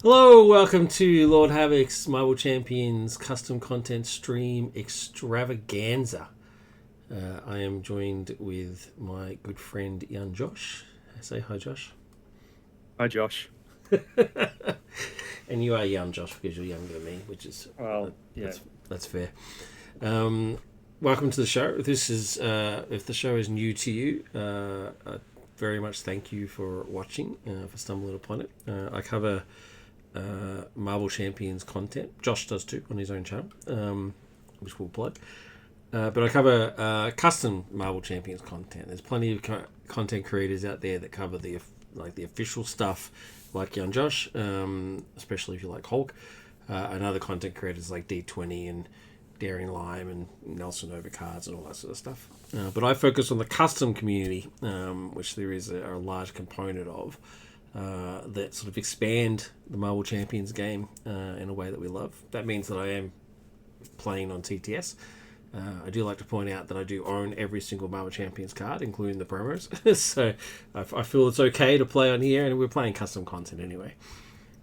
Hello, welcome to Lord Havoc's Marvel Champions custom content stream extravaganza. I am joined with my good friend young Josh. Say hi, Josh. Hi, Josh. And you are young, Josh, because you're younger than me, which is Yeah. that's fair. Welcome to the show. This is if the show is new to you, I very much thank you for watching, for stumbling upon it. I cover Marvel Champions content. Josh does too on his own channel, which we'll plug. But I cover custom Marvel Champions content. There's plenty of content creators out there that cover the official stuff, like young Josh, especially if you like Hulk, and other content creators like D20 and Daring Lime and Nelson Overcards and all that sort of stuff. But I focus on the custom community, which there is a large component of. That sort of expand the Marvel Champions game in a way that we love. That means that I am playing on TTS. I do like to point out that I do own every single Marvel Champions card, including the promos. So I feel it's okay to play on here, and we're playing custom content anyway.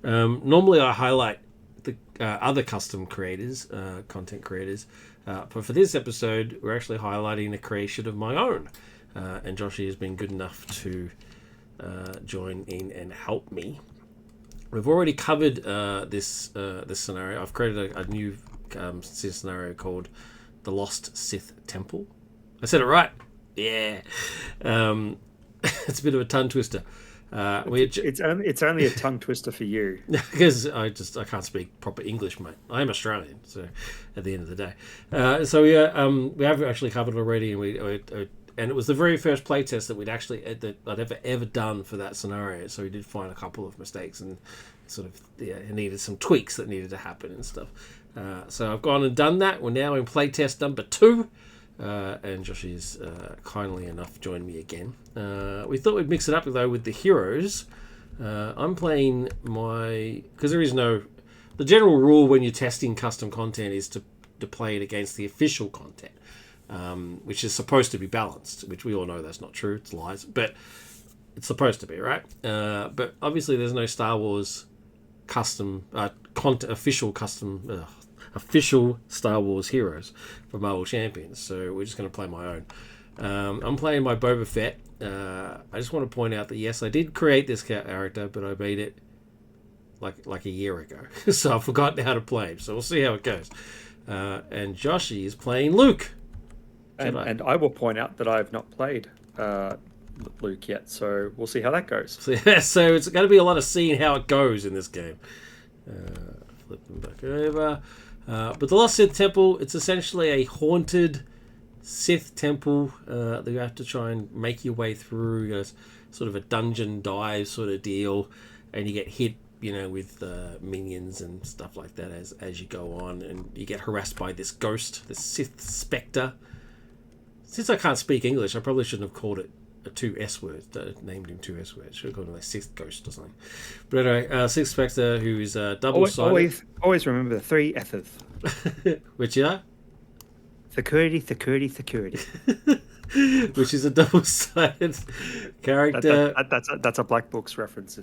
Normally I highlight the other custom creators, content creators, but for this episode we're actually highlighting the creation of my own. And Joshy has been good enough to join in and help me. We've already covered this scenario. I've created a new scenario called the Lost Sith Temple. I said it right. Yeah. It's a bit of a tongue twister. It's only a tongue twister for you because I can't speak proper English, mate. I am Australian, so at the end of the day, so we have actually covered it already, and it was the very first playtest that I'd ever done for that scenario. So we did find a couple of mistakes and it needed some tweaks that needed to happen and stuff. So I've gone and done that. We're now in playtest number 2. And Josh is kindly enough joined me again. We thought we'd mix it up though with the heroes. I'm playing because there is no... The general rule when you're testing custom content is to play it against the official content. Which is supposed to be balanced, which we all know that's not true. It's lies, but it's supposed to be, right? But obviously there's no Star Wars custom official Star Wars heroes for Marvel Champions, so we're just going to play my own. I'm playing my Boba Fett. I just want to point out that yes, I did create this character, but I made it like a year ago, so I've forgotten how to play him. So we'll see how it goes. And Joshy is playing Luke. and I will point out that I have not played Luke yet, so we'll see how that goes. So it's going to be a lot of seeing how it goes in this game. Flip them back over. But the Lost Sith Temple, it's essentially a haunted Sith temple that you have to try and make your way through. It's sort of a dungeon dive sort of deal, and you get hit, with minions and stuff like that as you go on, and you get harassed by this ghost, this Sith spectre. Since I can't speak English, I probably shouldn't have called it a 2 S words. Named him 2 S words. Should have called him like Sith Ghost or something. But anyway, Sith Spectre, who is double-sided. Always remember the 3 S's. Which are? Security. Which is a double-sided character. That's a Black Books reference.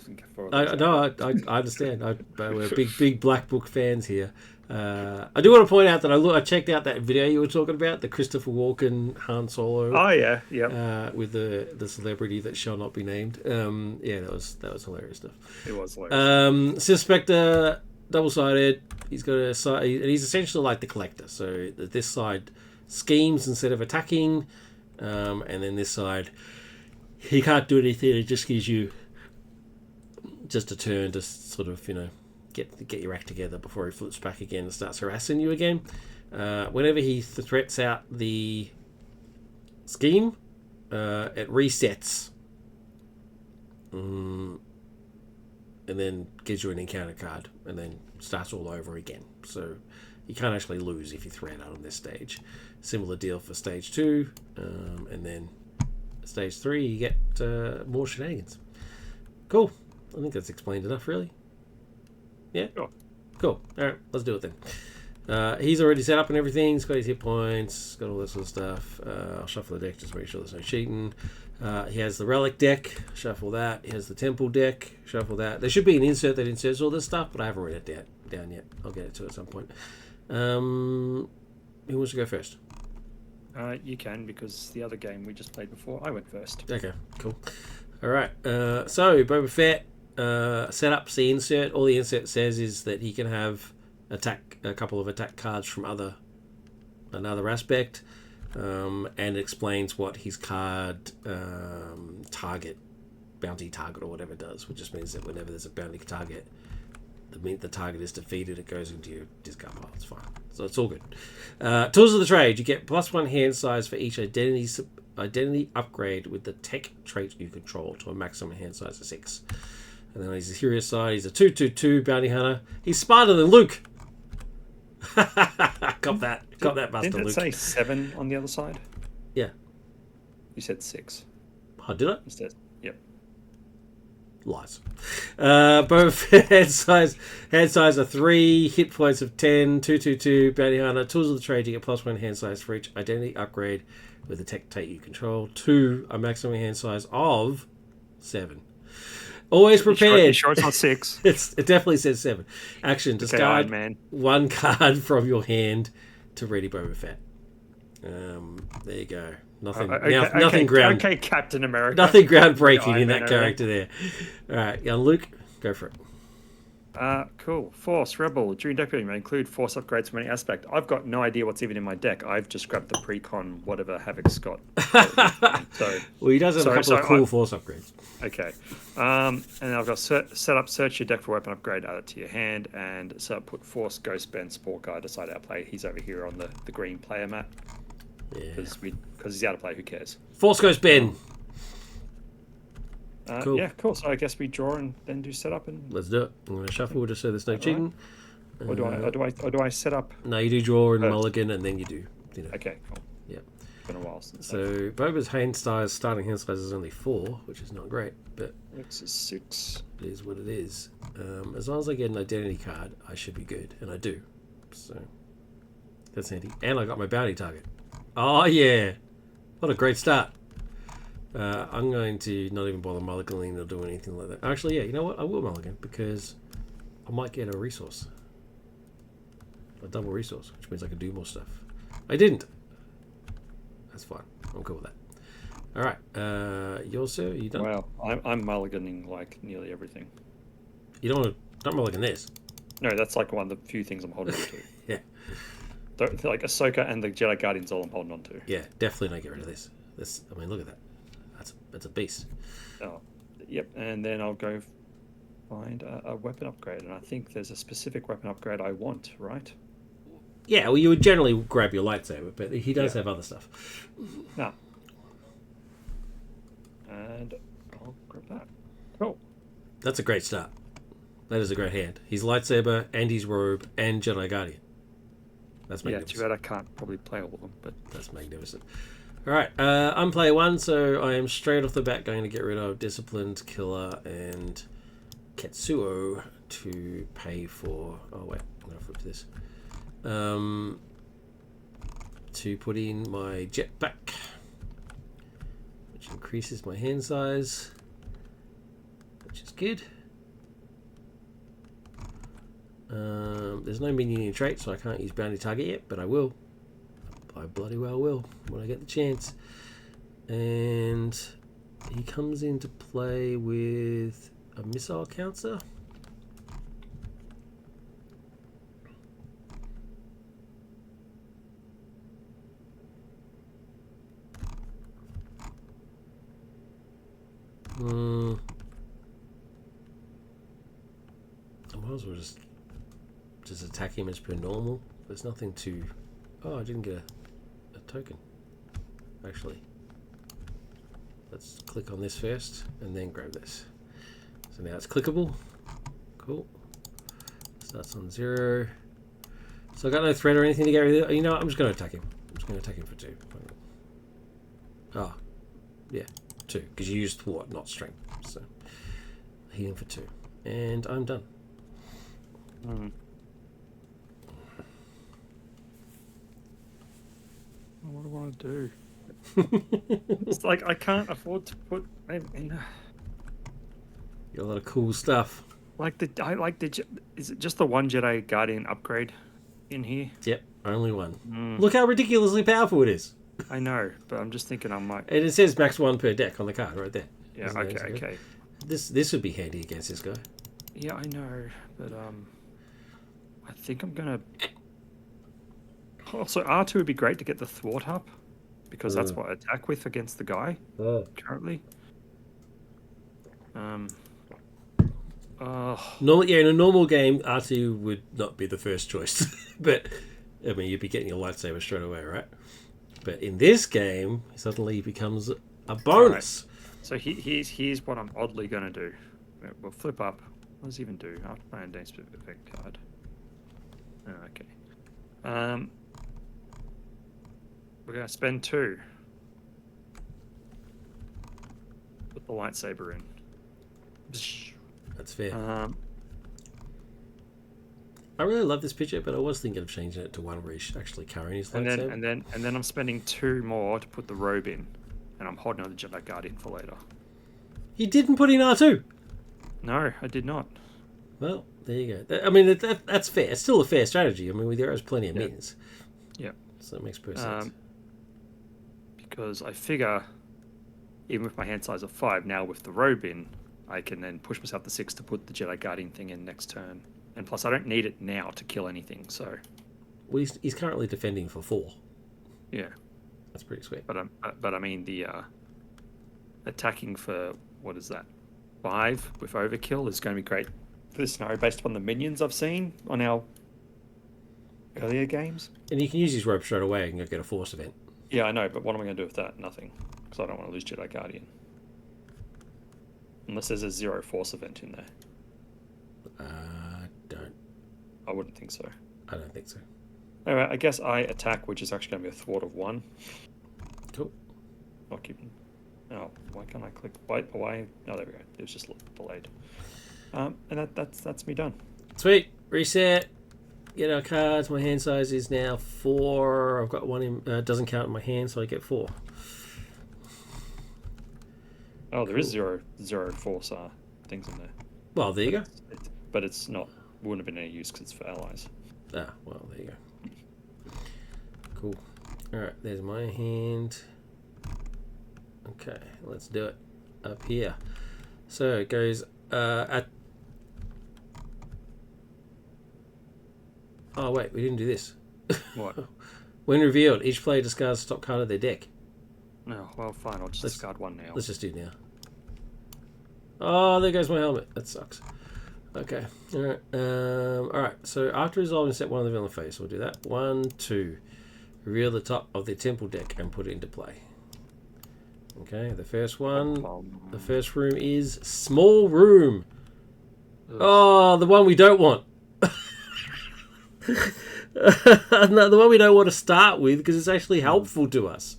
I understand. We're big Black Book fans here. I do want to point out that I checked out that video you were talking about, the Christopher Walken Han Solo. Oh yeah. With the celebrity that shall not be named. That was hilarious stuff. It was hilarious. Sith Spectre, double-sided. He's got a side, and he's essentially like the Collector. So this side schemes instead of attacking, and then this side he can't do anything. It just gives you just a turn to sort of get your act together before he flips back again and starts harassing you again. Whenever he threats out the scheme, it resets, and then gives you an encounter card, and then starts all over again. So you can't actually lose if you threat out on this stage. Similar deal for stage 2, and then stage 3 you get more shenanigans. Cool. I think that's explained enough, really. Yeah? Sure. Cool. Alright, let's do it then. He's already set up and everything. He's got his hit points, got all that sort of stuff. I'll shuffle the deck just to make sure there's no cheating. He has the relic deck, shuffle that. He has the temple deck, shuffle that. There should be an insert that inserts all this stuff, but I haven't written it down yet. I'll get it to it at some point. Who wants to go first? You can, because the other game we just played before, I went first. Okay, cool. All right. So Boba Fett, setups the insert. All the insert says is that he can have a couple of attack cards from another aspect, and it explains what his card bounty target or whatever does, which just means that whenever there's a bounty target, the target is defeated, it goes into your discard pile. It's fine. So it's all good. Tools of the trade. You get +1 hand size for each identity upgrade with the tech trait you control to a maximum hand size of 6. And then on his hero side, he's a 2/2/2 bounty hunter. He's smarter than Luke. Got that, Master Didn't it Luke. say 7 on the other side? Yeah. You said 6. Oh, did I? Instead. Yep. Lies. Both hand size of 3, hit points of 10, 2/2/2 bounty hunter. Tools of the trade. You get +1 hand size for each identity upgrade with the tech trait you control. 2, a maximum hand size of 7. Always prepared. You sure it's not 6? It definitely says 7. Action: discard one card from your hand to ready Boba Fett. There you go. Nothing ground. Okay, Captain America. Nothing groundbreaking in that character there. All right, young Luke, go for it. Cool. Force, Rebel. During deck building may include Force upgrades from any aspect. I've got no idea what's even in my deck. I've just grabbed the Precon, whatever Havoc's got. Well, he does have a couple of cool Force upgrades. Okay. And then I've got set up, search your deck for weapon upgrade, add it to your hand, and so put Force, Ghost, Ben, Sport Guy, decide outplay. He's over here on the green player mat. Yeah. Because he's out of play, who cares? Force Ghost Ben. Cool. Yeah, cool. So I guess we draw and then do setup and. Let's do it. I'm going to shuffle just so there's no cheating. Or do I set up? No, you do draw and mulligan, and then you do. Okay, cool. Yeah. It's been a while since. So Boba's starting hand size is only 4, which is not great, but X is 6. it is what it is. As long as I get an identity card, I should be good, and I do. So that's handy. And I got my bounty target. Oh yeah, what a great start. I'm going to not even bother mulliganing or do anything like that. Actually, yeah, you know what? I will mulligan because I might get a resource. A double resource, which means I can do more stuff. I didn't. That's fine. I'm cool with that. All right. Yours, sir? Are you done? Wow. I'm mulliganing like nearly everything. You don't mulligan this. No, that's like one of the few things I'm holding on to. Yeah. Like Ahsoka and the Jedi Guardians, all I'm holding on to. Yeah, definitely don't get rid of this. I mean, look at that. That's a beast. Oh, yep. And then I'll go find a weapon upgrade, and I think there's a specific weapon upgrade I want, right? Yeah, well, you would generally grab your lightsaber, but he does have other stuff. No. And I'll grab that. Cool. That's a great start. That is a great hand. His lightsaber and his robe and Jedi Guardian. That's magnificent. Yeah, too bad I can't probably play all of them, but that's magnificent. All right, I'm player 1, so I am straight off the bat going to get rid of Disciplined, Killer, and Ketsuo to pay for. Oh wait, I'm going to flip to this. To put in my jetpack, which increases my hand size, which is good. There's no minion trait, so I can't use bounty target yet, but I will. I bloody well will when I get the chance. And he comes into play with a missile counter. I might as well just attack him as per normal. There's nothing to. Oh, I didn't get a token. Actually, let's click on this first and then grab this. So now it's clickable. Cool. Starts on 0. So I got no threat or anything to get rid of. You know what? I'm just going to attack him. I'm just going to attack him for 2. Oh, yeah, 2. Because you used thwart, not strength. So healing for 2. And I'm done. What do I want to do? It's like I can't afford to put in. Got a lot of cool stuff. Is it just the one Jedi Guardian upgrade in here? Yep, only one. Look how ridiculously powerful it is. I know, but I'm just thinking I might. And it says max one per deck on the card right there. Yeah. Okay. This would be handy against this guy. Yeah, I know, but I think I'm gonna. Also, R2 would be great to get the thwart up, because that's what I attack with against the guy currently. In a normal game, R2 would not be the first choice, but I mean, you'd be getting your lightsaber straight away, right? But in this game, suddenly he becomes a bonus. Right. So here's what I'm oddly going to do. We'll flip up. What does he even do? After playing a specific effect card. Okay. We're going to spend 2. Put the lightsaber in. That's fair. I really love this picture, but I was thinking of changing it to one where he's actually carrying his lightsaber. And then I'm spending 2 more to put the robe in, and I'm holding on the Jedi Guardian for later. You didn't put in R2. No, I did not. Well, there you go. I mean, that's fair. It's still a fair strategy. I mean, with Arrow's plenty of mins. Yeah. So it makes perfect sense. Because I figure, even with my hand size of 5, now with the robe in, I can then push myself to 6 to put the Jedi Guardian thing in next turn. And plus, I don't need it now to kill anything, so... Well, he's currently defending for 4. Yeah. That's pretty sweet. But I mean, the attacking for, what is that, 5 with overkill is going to be great for this scenario based upon the minions I've seen on our earlier games. And you can use his rope straight away and go get a Force event. Yeah, I know, but what am I going to do with that? Nothing. Because I don't want to lose Jedi Guardian. Unless there's a 0 Force event in there. I wouldn't think so. I don't think so. Alright, I guess I attack, which is actually going to be a thwart of 1. Cool. Not keeping... Oh, why can't I click... Why? Oh, there we go. It was just delayed. And that's me done. Sweet. Reset. Get our cards. My hand size is now 4. I've got 1 in... doesn't count in my hand, so I get 4. Oh, there is zero Force things in there. Well, there you go. But it's not... Wouldn't have been any use because it's for allies. Ah, well, there you go. Cool. Alright, there's my hand. Okay, let's do it. Up here. So it goes at... Oh, wait, we didn't do this. What? When revealed, each player discards the top card of their deck. No, well, fine. I'll just discard 1 now. Let's just do it now. Oh, there goes my helmet. That sucks. Okay. Alright. Alright, so after resolving, set 1 of the villain face. We'll do that. 1, 2. Reveal the top of the temple deck and put it into play. Okay, the first one. The first room is small room. Ugh. Oh, the one we don't want. No, the one we don't want to start with because it's actually helpful to us.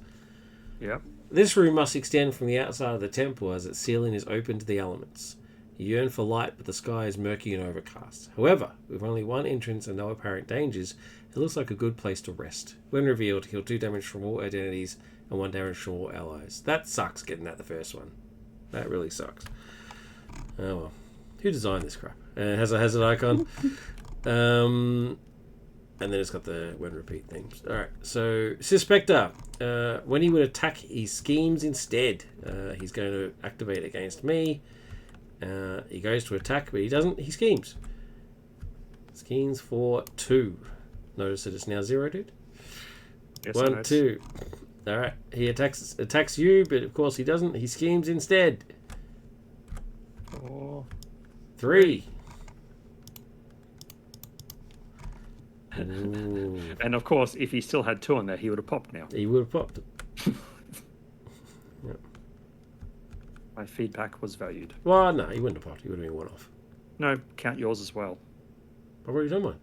Yep. This room must extend from the outside of the temple as its ceiling is open to the elements. You yearn for light, but the sky is murky and overcast. However, with only 1 entrance and no apparent dangers, it looks like a good place to rest. When revealed, heal 2 damage from all identities and 1 damage from all allies. That sucks getting that the first one. That really sucks. Oh well. Who designed this crap? It has a hazard icon. And then it's got the when repeat things. Alright, so Suspector. When he would attack, he schemes instead. He's going to activate against me. He goes to attack, but he doesn't. He schemes. Schemes for 2. Notice that it's now 0, dude. Yes, 1, 2. Alright, he attacks you, but of course he doesn't. He schemes instead. 4. 3. Ooh. And of course, if he still had 2 on there, he would have popped now. He would have popped. Yep. My feedback was valued. Well, no, he wouldn't have popped. He would have been 1 off. No, count yours as well. I've already done mine.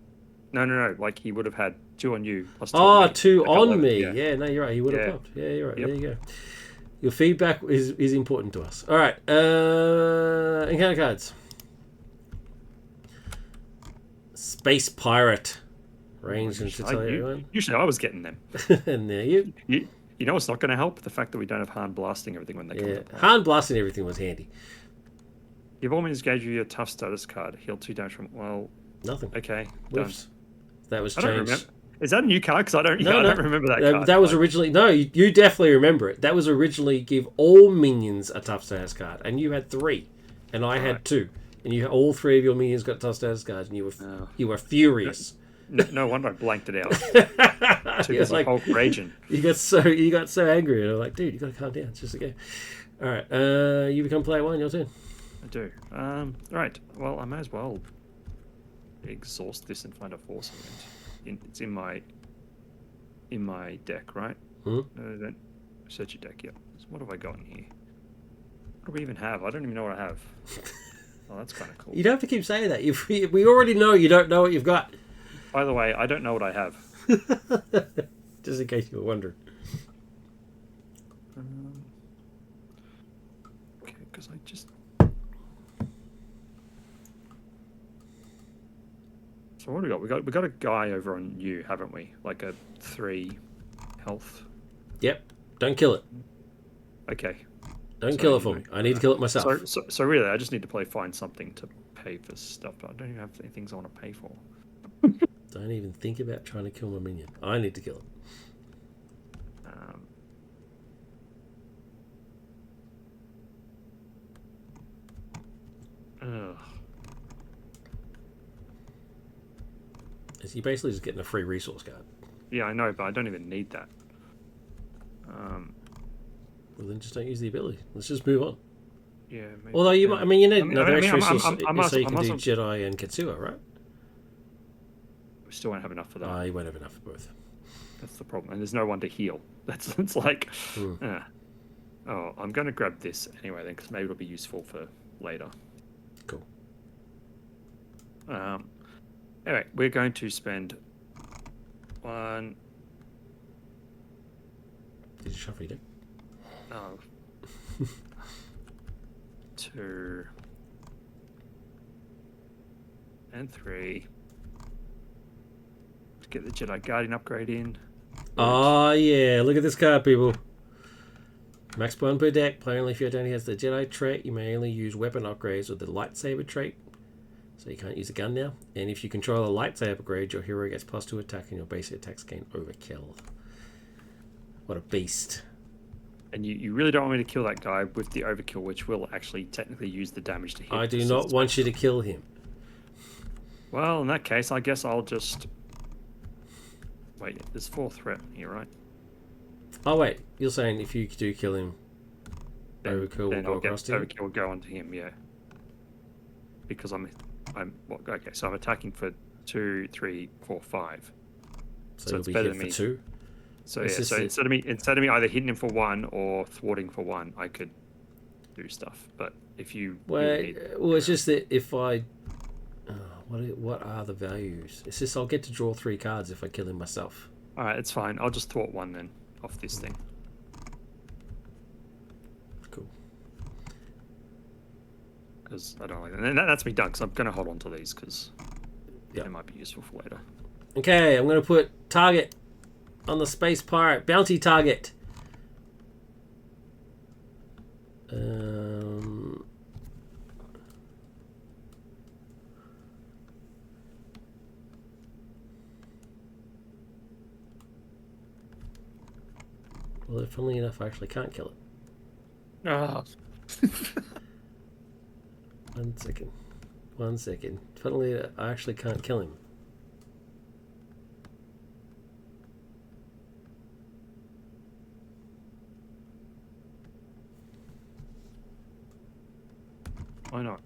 No. Like he would have had 2 on you plus 2 on on me. 2 like on 11, me. yeah. Yeah, no, you're right. He would have popped. Yeah, you're right. Yep. There you go. Your feedback is important to us. All right. Encounter cards. Space Pirate. Range and to tell everyone. Usually I was getting them. And there you. You know what's not going to help? The fact that we don't have hand blasting everything when they come to play. Hand blasting everything was handy. You've always gave you a tough status card. Heal 2 damage from... Well... Nothing. Okay, Whoops. That was changed. I don't remember. Is that a new card? Because I don't remember that card. That was originally... No, you definitely remember it. That was originally give all minions a tough status card. And you had 3. And I had 2. And you all 3 of your minions got tough status cards. And you were furious. No wonder I blanked it out. Too busy Hulk raging. You got so angry. And I'm like, dude, you got to calm down. It's just a game. All right. You become player 1. Your turn. I do. All right. Well, I may as well exhaust this and find a force event. It's in my deck, right? Then search your deck. Yep. So what have I got in here? What do we even have? I don't even know what I have. Oh, that's kind of cool. You don't have to keep saying that. We already know you don't know what you've got. By the way, I don't know what I have. Just in case you were wondering. Okay, because I just... So what do we got? We got a guy over on you, haven't we? Like a 3 health. Yep. Don't kill it. Okay. Don't kill it for me. I need to kill it myself. So really, I just need to find something to pay for stuff. But I don't even have any things I want to pay for. Don't even think about trying to kill my minion. I need to kill it. Is he basically just getting a free resource card? Yeah, I know, but I don't even need that. Well, then just don't use the ability. Let's just move on. Yeah. Maybe, although you might, I mean, you need another extra resource, so you can do Jedi and Katsua, right? We still won't have enough for that. You won't have enough for both. That's the problem, and there's no one to heal. It's like, oh, I'm going to grab this anyway then, because maybe it'll be useful for later. Cool. Anyway, we're going to spend 1. Did you shuffle your deck? No. 2 and 3. Let's get the Jedi Guardian upgrade in. Oh yeah, look at this card, people. Max 1 per deck. Player only if your only has the Jedi trait. You may only use weapon upgrades with the lightsaber trait. So you can't use a gun now. And if you control a lightsaber upgrade, your hero gets +2 attack and your basic attacks gain overkill. What a beast. And you really don't want me to kill that guy with the overkill, which will actually technically use the damage to hit. I do not want you to kill him. Well, in that case, I guess I'll just... Wait, there's 4 threat here, right? Oh wait, you're saying if you do kill him, overkill will go across to him? Overkill will go onto him, yeah. Because okay, so I'm attacking for 2, 3, 4, 5. So it's better than me. For 2? So yeah, so instead of me either hitting him for 1 or thwarting for 1, I could do stuff. But if you it's just that if I what are the values? It's just I'll get to draw 3 cards if I kill him myself. All right, it's fine. I'll just thwart 1 then off this thing. Cool. Because I don't like that. And that's me done. Because I'm going to hold on to these because they might be useful for later. Okay, I'm going to put target on the space pirate. Bounty target. Well, funnily enough, I actually can't kill it. Oh. 1 second. 1 second. Funnily, I actually can't kill him. Why not?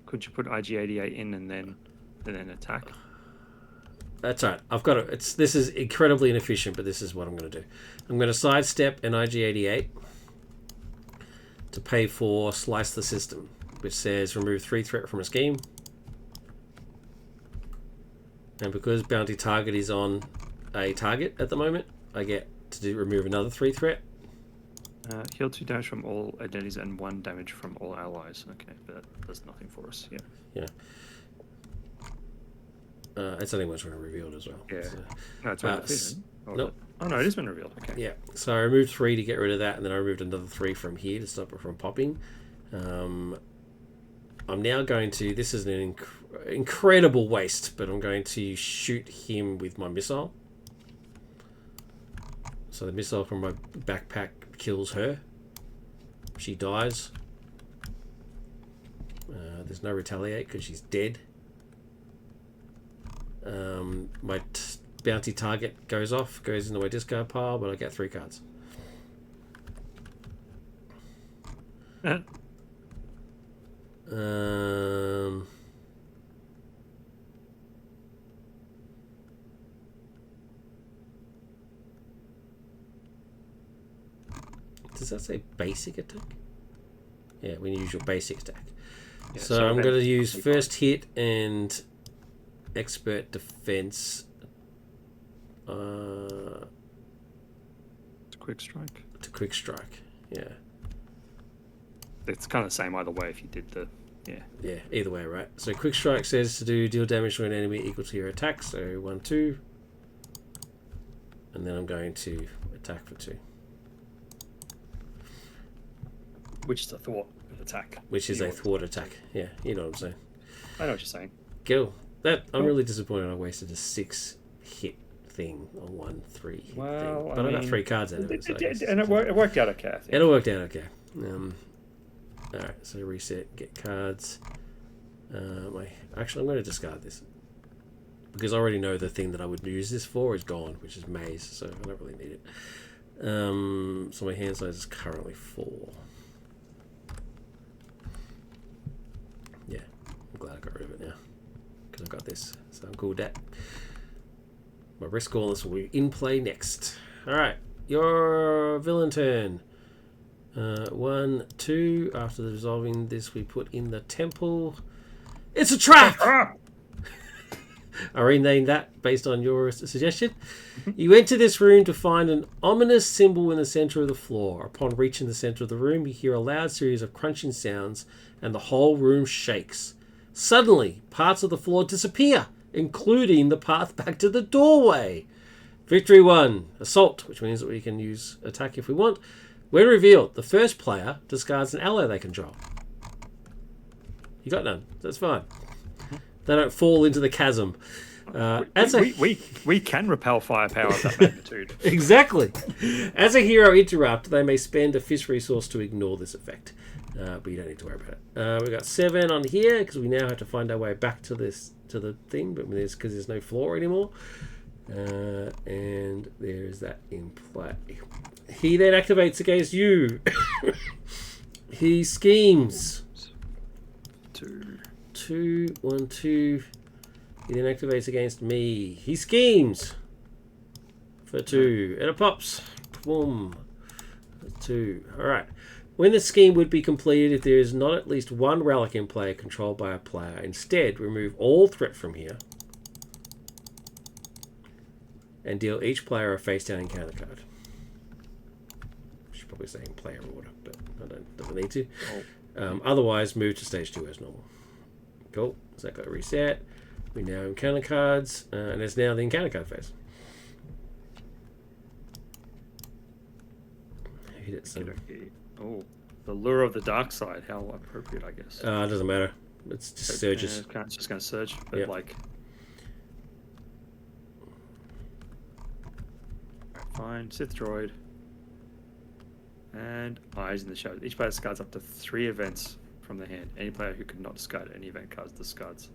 Could you put IG-88 in and then attack? That's right. I've got it. This is incredibly inefficient, but this is what I'm going to do. I'm going to sidestep an IG-88 to pay for Slice the System, which says remove 3 threat from a scheme. And because bounty target is on a target at the moment, I get to remove another 3 threat. Heal 2 damage from all identities and 1 damage from all allies. Okay, but that does nothing for us. Yeah. Yeah. It's only once when revealed as well. Yeah. So, No, it's already defeated. nope. Oh no, it has been revealed. Okay. Yeah. So I removed 3 to get rid of that, and then I removed another 3 from here to stop it from popping. I'm now going to. This is an incredible waste, but I'm going to shoot him with my missile. So the missile from my backpack kills her. She dies. There's no retaliate because she's dead. My bounty target goes off, goes into my discard pile, but I get 3 cards. Does that say basic attack? Yeah, when you use your basic attack. Yeah, so I'm going to use first hit and expert defense. To quick strike. To quick strike, yeah. It's kind of the same either way if you did the... Yeah. Yeah, either way, right? So quick strike says to deal damage to an enemy equal to your attack. So 1, 2. And then I'm going to attack for 2. Which is a thwart attack. Which is a thwart attack. Yeah, you know what I'm saying. I know what you're saying. Cool. I'm really disappointed I wasted a 6 hit thing on 1, 3 hit well, thing. But I got 3 cards out of it. And it worked out okay, I think. It worked out okay. Alright, so reset, get cards. Actually, I'm going to discard this. Because I already know the thing that I would use this for is gone, which is Maze, so I don't really need it. So my hand size is currently 4. Yeah, I'm glad I got rid of it now. Because I've got this, so I'm cool with that. My risk gauntlet will be in play next. Alright, your villain turn. 1, 2. After resolving this, we put in the temple. It's a trap! I renamed that based on your suggestion. You enter this room to find an ominous symbol in the center of the floor. Upon reaching the center of the room, you hear a loud series of crunching sounds, and the whole room shakes. Suddenly, parts of the floor disappear, including the path back to the doorway. Victory 1. Assault, which means that we can use attack if we want. When revealed, the first player discards an ally they control. You got none. That's fine. They don't fall into the chasm. We can repel firepower of that magnitude. Exactly. As a hero interrupt, they may spend a fist resource to ignore this effect. But you don't need to worry about it. We've got 7 on here because we now have to find our way back to the thing, but because there's no floor anymore. And there's that in play. He then activates against you. He schemes. 2, 1, 2. He then activates against me. He schemes for 2, and it pops. Boom. 2. All right. When the scheme would be completed if there is not at least one relic in play controlled by a player. Instead, remove all threat from here and deal each player a face-down encounter card. I should probably say in player order, but I don't need to. Otherwise, move to stage 2 as normal. Cool. So that got reset. We now encounter cards, and it's now the encounter card phase. Hit it some. Oh, the lure of the dark side. How appropriate, I guess. It doesn't matter. It's just surges. It's just going to surge, but yep. like. Fine, Sith droid. And Eyes in the Shadows. Each player discards up to 3 events from their hand. Any player who could not discard any event cards discards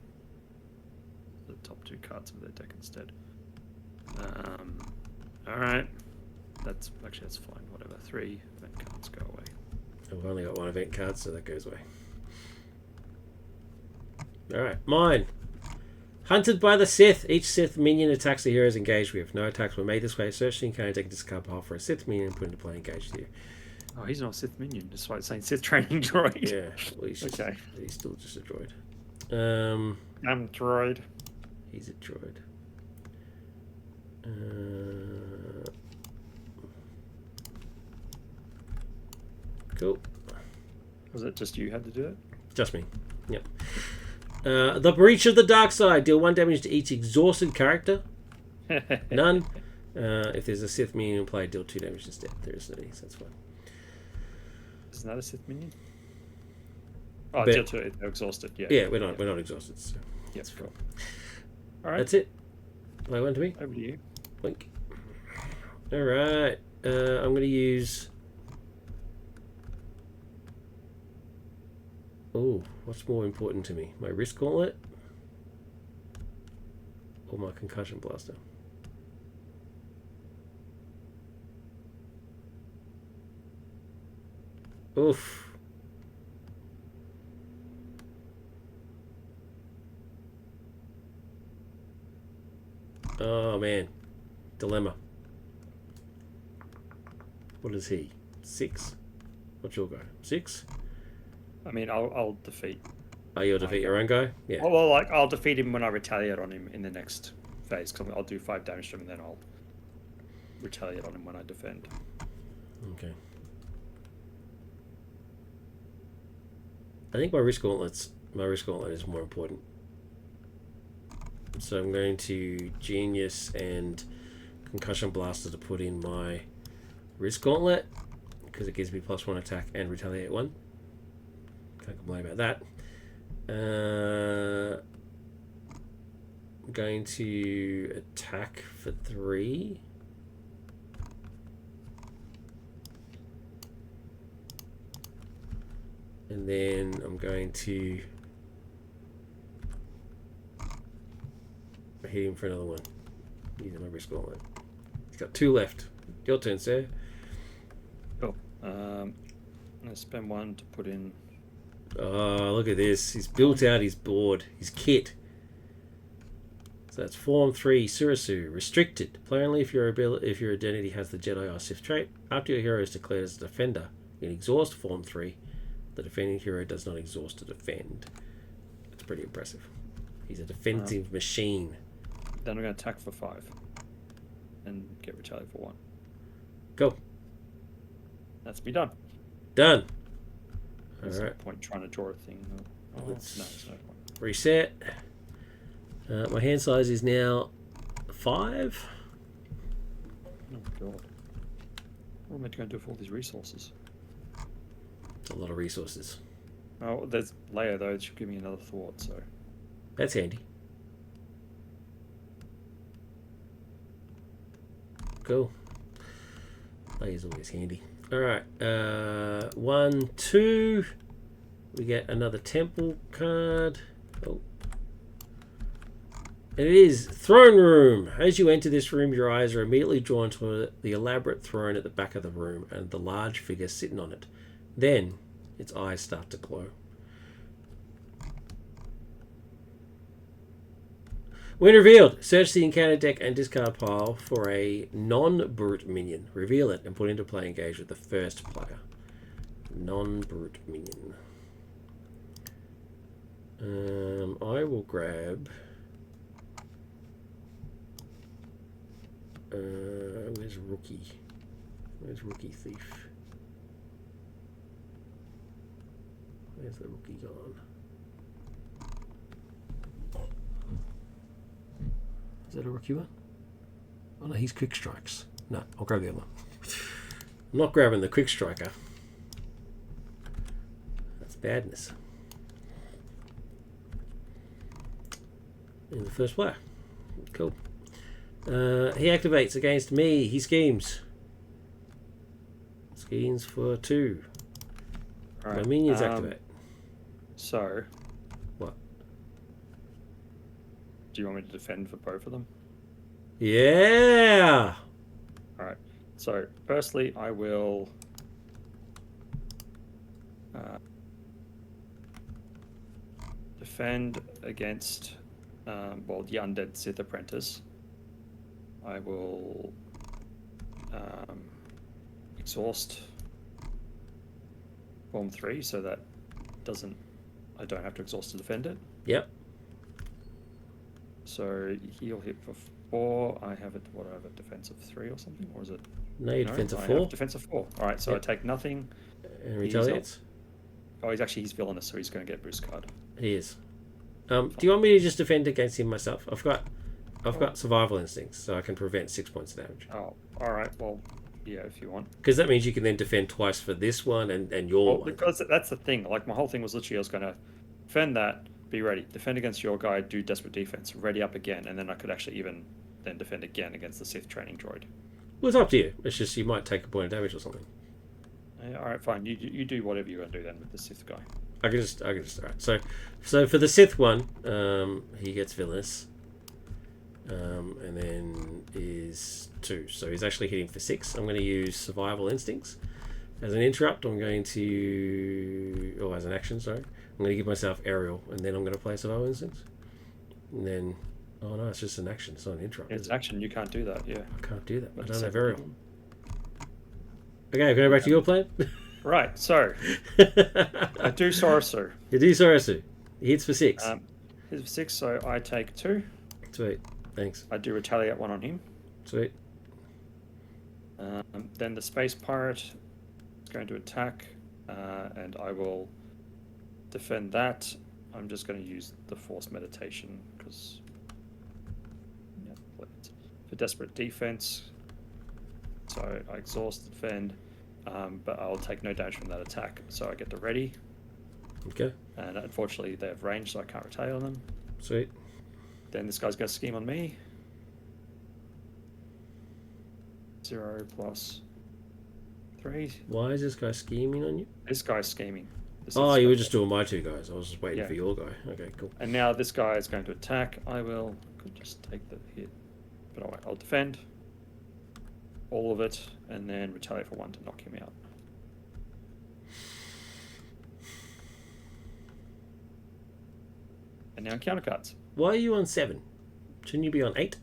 the top 2 cards of their deck instead. Alright. That's fine. Whatever. 3 event cards go away. I've only got 1 event card, so that goes away. Alright, mine. Hunted by the Sith. Each Sith minion attacks the heroes engaged with. No attacks were made this way. Search the encounter deck and discard pile for a Sith minion and put into play engaged here. Oh, he's not a Sith minion. That's why it's saying Sith training droid. Yeah, well, he's okay. He's still just a droid. I'm droid. He's a droid. Cool. Was it just you had to do it? Just me. Yep. The Breach of the Dark Side. Deal 1 damage to each exhausted character. None. If there's a Sith minion in play, deal 2 damage instead. There isn't any, so that's fine. Isn't that a Sith minion? Oh, But- deal 2. They're exhausted. Yeah. Yeah, we're not exhausted, so Yep, cool. All right. That's it. Play one to me. Over to you. Blink. Alright. I'm going to use... Oh, what's more important to me? My wrist gauntlet? Or my concussion blaster? Oof. Oh man. Dilemma. What is he? 6. What's your go? 6? I mean, I'll defeat. Oh, you'll defeat your own guy? Yeah. Well, like I'll defeat him when I retaliate on him in the next phase. Because I'll do 5 damage to him, and then I'll retaliate on him when I defend. Okay. I think my wrist gauntlet is more important. So I'm going to Genius and Concussion Blaster to put in my wrist gauntlet because it gives me +1 attack and retaliate 1. Can't complain about that. I'm going to attack for 3. And then I'm going to hit him for another one. Using my wrist gauntlet. He's got 2 left. Your turn, sir. Cool. I'm gonna spend 1 to put in. Oh, look at this. He's built out his board, his kit. So that's Form 3, Surasu. Restricted. Play only if your identity has the Jedi or Sith trait. After your hero is declared as a defender, in Exhaust Form 3, the defending hero does not exhaust to defend. That's pretty impressive. He's a defensive machine. Then I'm gonna attack for 5, and get retaliate for 1. Go. That's me done. Done. There's Alright. no point trying to draw a thing. Oh, no, Let's- there's no point. Reset. My hand size is now 5. Oh god. What am I going to do with all these resources? It's a lot of resources. Oh, there's Leia though. It should give me another thought. So That's handy. Cool. Leia's always handy. Alright. 1, 2. We get another temple card. Oh. And it is Throne Room. As you enter this room, your eyes are immediately drawn to the elaborate throne at the back of the room and the large figure sitting on it. Then, its eyes start to glow. When revealed, search the encounter deck and discard pile for a non-brute minion. Reveal it and put into play engage with the first player. Non-brute minion. I will grab... where's Rookie? Where's Rookie Thief? Where's the Rookie gone? Is that a Rookie one? Oh no, he's Quick Strikes. No, I'll grab the other one. I'm not grabbing the Quick Striker. That's badness. And the first player. Cool. He activates against me. He schemes. Schemes for 2. all My right. minions activate. So What? do you want me to defend for both of them? Yeah! All right. So firstly, I will. Defend against, the undead Sith apprentice. I will exhaust Form 3 so that I don't have to exhaust to defend it. Yep. So he'll hit for 4. I have a defense of 3 or something, or is it? No, you defense of I 4. have defense of 4. All right, so Yep. I take nothing. And retaliates. Oh, he's villainous, so he's going to get boost card. He is. Do you want me to just defend against him myself? I've got survival instincts, so I can prevent 6 points of damage. Oh, all right. Well, yeah, if you want. Because that means you can then defend twice for this one and your one. Because that's the thing. Like, my whole thing was literally I was going to defend that, be ready, defend against your guy, do desperate defense, ready up again, and then I could actually even then defend again against the Sith training droid. Well, it's up to you. It's just you might take a point of damage or something. All right, fine. You do whatever you're going to do then with the Sith guy. I can just. All right. So for the Sith one, he gets villainous, and then is 2. So he's actually hitting for 6. I'm going to use survival instincts as an interrupt. I'm going to, or as an action. Sorry, I'm going to give myself aerial, and then I'm going to play survival instincts, and then. Oh no, it's just an action. It's not an interrupt. It's action. You can't do that. Yeah. I can't do that. I don't have aerial. Okay, go back to your plan. Right, so I do Sorosu. You do Sorosu. He hits for 6. Hits for 6, so I take 2. Sweet. Thanks. I do retaliate 1 on him. Sweet. Then the space pirate is going to attack, and I will defend that. I'm just going to use the force meditation because for desperate defense. So I exhaust, defend, but I'll take no damage from that attack. So I get the ready. Okay. And unfortunately, they have range, so I can't retaliate on them. Sweet. Then this guy's going to scheme on me. 0 plus 3. Why is this guy scheming on you? This guy's scheming. Oh, you were just doing my 2 guys. I was just waiting for your guy. Okay, cool. And now this guy is going to attack. I could just take the hit, but I'll defend all of it and then retaliate for 1 to knock him out. And now encounter cards. Why are you on 7? Shouldn't you be on 8?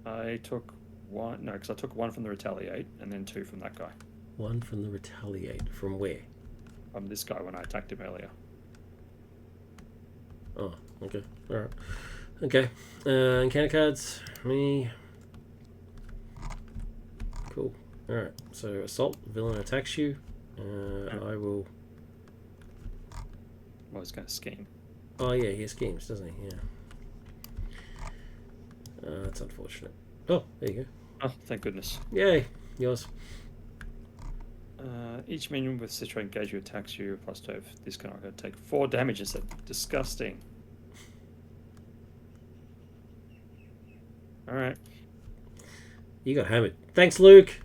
I took 1. No, because I took 1 from the retaliate and then 2 from that guy. 1 from the retaliate. From where? From this guy when I attacked him earlier. Oh, okay. Alright. Okay. Encounter cards. Me. Cool. Alright. So, assault. Villain attacks you. I will... I was going to scheme. Oh, yeah, he schemes, doesn't he? Yeah. That's unfortunate. Oh, there you go. Oh, thank goodness. Yay. Yours. Each minion with Citra engage you attacks you plus 2. This can take 4 damage. Is that disgusting? Alright. You got hammered. Thanks, Luke.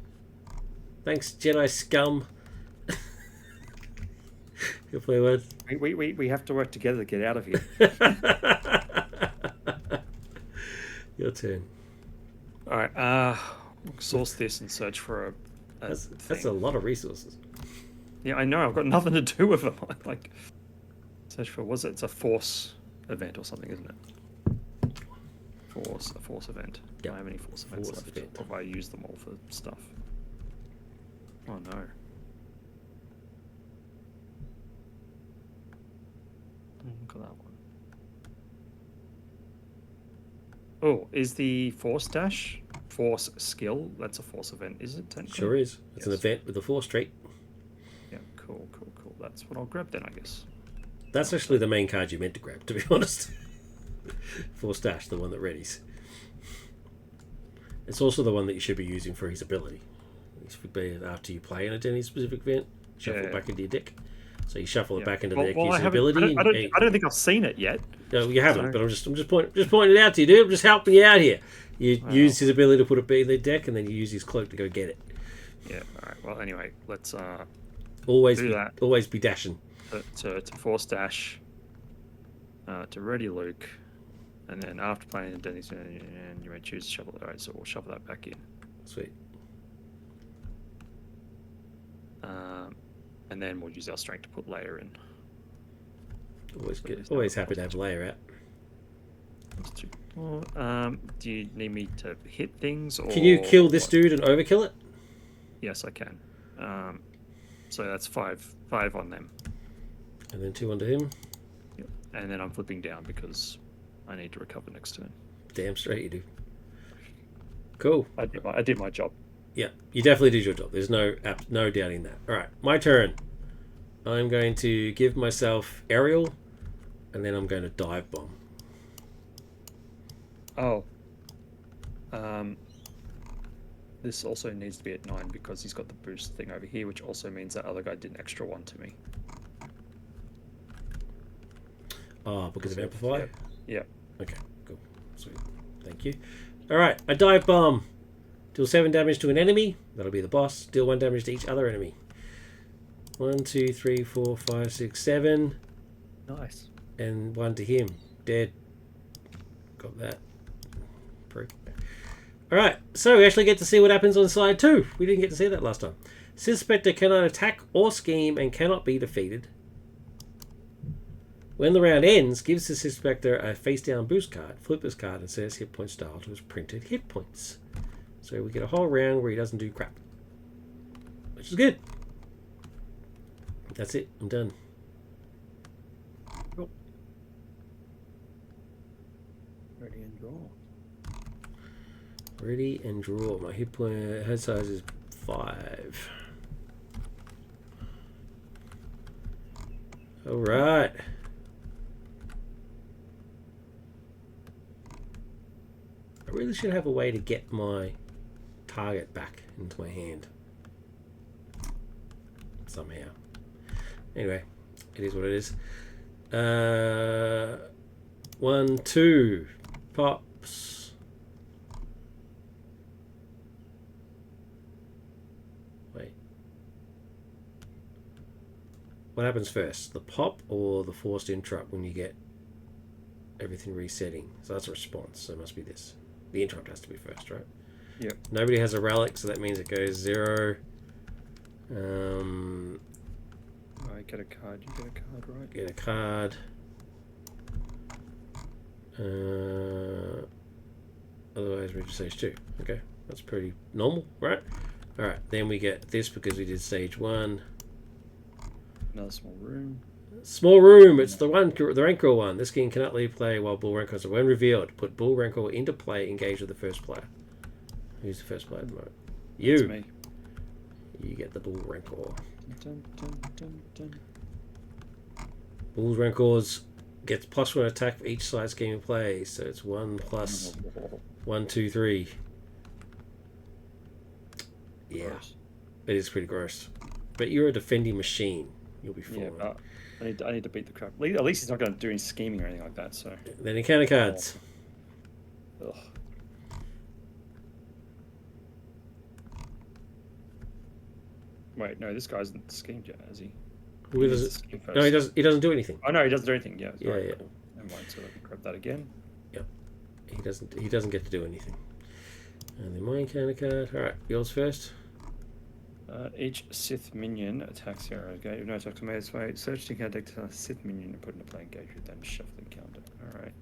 Thanks, Jedi scum. Good play words. We have to work together to get out of here. Your turn. Alright, source this and search for that's a lot of resources. Yeah, I know. I've got nothing to do with them. Like, search for, it's a force event or something, isn't it? A force event. Yep. Do I have any force events left? Or have I used them all for stuff? Oh no. Look at that one. Oh, is the force dash force skill? That's a force event, is it? Technically? Sure is. It's an event with a force trait. Yeah, cool. That's what I'll grab then, I guess. That's actually the main card you meant to grab, to be honest. Force dash, the one that readies. It's also the one that you should be using for his ability. This would be after you play in any specific event, shuffle it back into your deck. So you shuffle it back into the deck, use the ability. I don't think I've seen it yet. No, you haven't, but I'm just pointing it out to you, dude. I'm just helping you out here. You use his ability to put it in the deck, and then you use his cloak to go get it. Yeah. All right. Well, anyway, let's always do that. Always be dashing. To force dash. To ready Luke, and then after playing the Denny's, and you may choose to shuffle. All right, so we'll shuffle that back in. Sweet. And then we'll use our strength to put layer in. Always good. Always happy to have layer out. Do you need me to hit things? Or can you kill this dude and overkill it? Yes, I can. So that's 5 on them. And then 2 onto him. Yep. And then I'm flipping down because I need to recover next turn. Damn straight you do. Cool. I did my job. Yeah, you definitely did your job. There's no doubting that. All right, my turn. I'm going to give myself aerial and then I'm going to dive bomb. Oh. This also needs to be at 9 because he's got the boost thing over here, which also means that other guy did an extra 1 to me. Oh, because of amplify? Yeah. Okay, cool. Sweet. Thank you. Alright, I dive bomb. Deal 7 damage to an enemy. That'll be the boss. Deal 1 damage to each other enemy. 1, 2, 3, 4, 5, 6, 7. Nice. And 1 to him. Dead. Got that. Prick. Alright, so we actually get to see what happens on side 2. We didn't get to see that last time. Sith Spectre cannot attack or scheme and cannot be defeated. When the round ends, gives the Sith Spectre a face-down boost card. Flip this card and says hit point style to his printed hit points. So we get a whole round where he doesn't do crap. Which is good. That's it. I'm done. Cool. Ready and draw. Ready and draw. My hit point head size is 5. Alright. I really should have a way to get my target back into my hand. Somehow. Anyway, it is what it is. 1, 2. Pops. Wait. What happens first? The pop or the forced interrupt when you get everything resetting? So that's a response, so it must be this. The interrupt has to be first, right? Yep. Nobody has a relic, so that means it goes 0. I get a card. You get a card, right? Get a card. Otherwise, we just stage 2. Okay, that's pretty normal, right? All right, then we get this because we did stage 1. Another small room. Small room. It's the Rancor one. This game cannot leave play while Bull Rancor. So when revealed, put Bull Rancor into play. Engage with the first player. Who's the first player at the moment? You. It's me. You get the Bull Rancor. Dun, dun, dun, dun. Bull Rancors gets +1 attack for each side scheme in play. So it's 1 plus 1, 2, 3. Yeah, Gross. it is pretty gross. But you're a defending machine. You'll be fine. Yeah, I need to beat the crap. At least he's not going to do any scheming or anything like that. So. Then encounter cards. Ugh. Wait, no, this guy isn't schemed yet, is he? Who does it? No, he doesn't. He doesn't do anything. Oh no, he doesn't do anything. Yeah. Yeah, Right, yeah. Cool. Never mind. So I can grab that again. Yep. He doesn't. He doesn't get to do anything. And then my encounter card. All right, yours first. Each Sith minion attacks the arrow. Okay, if no attacks are made this way, search the encounter deck to a Sith minion and put in a play engage with them. Shuffle the encounter. All right.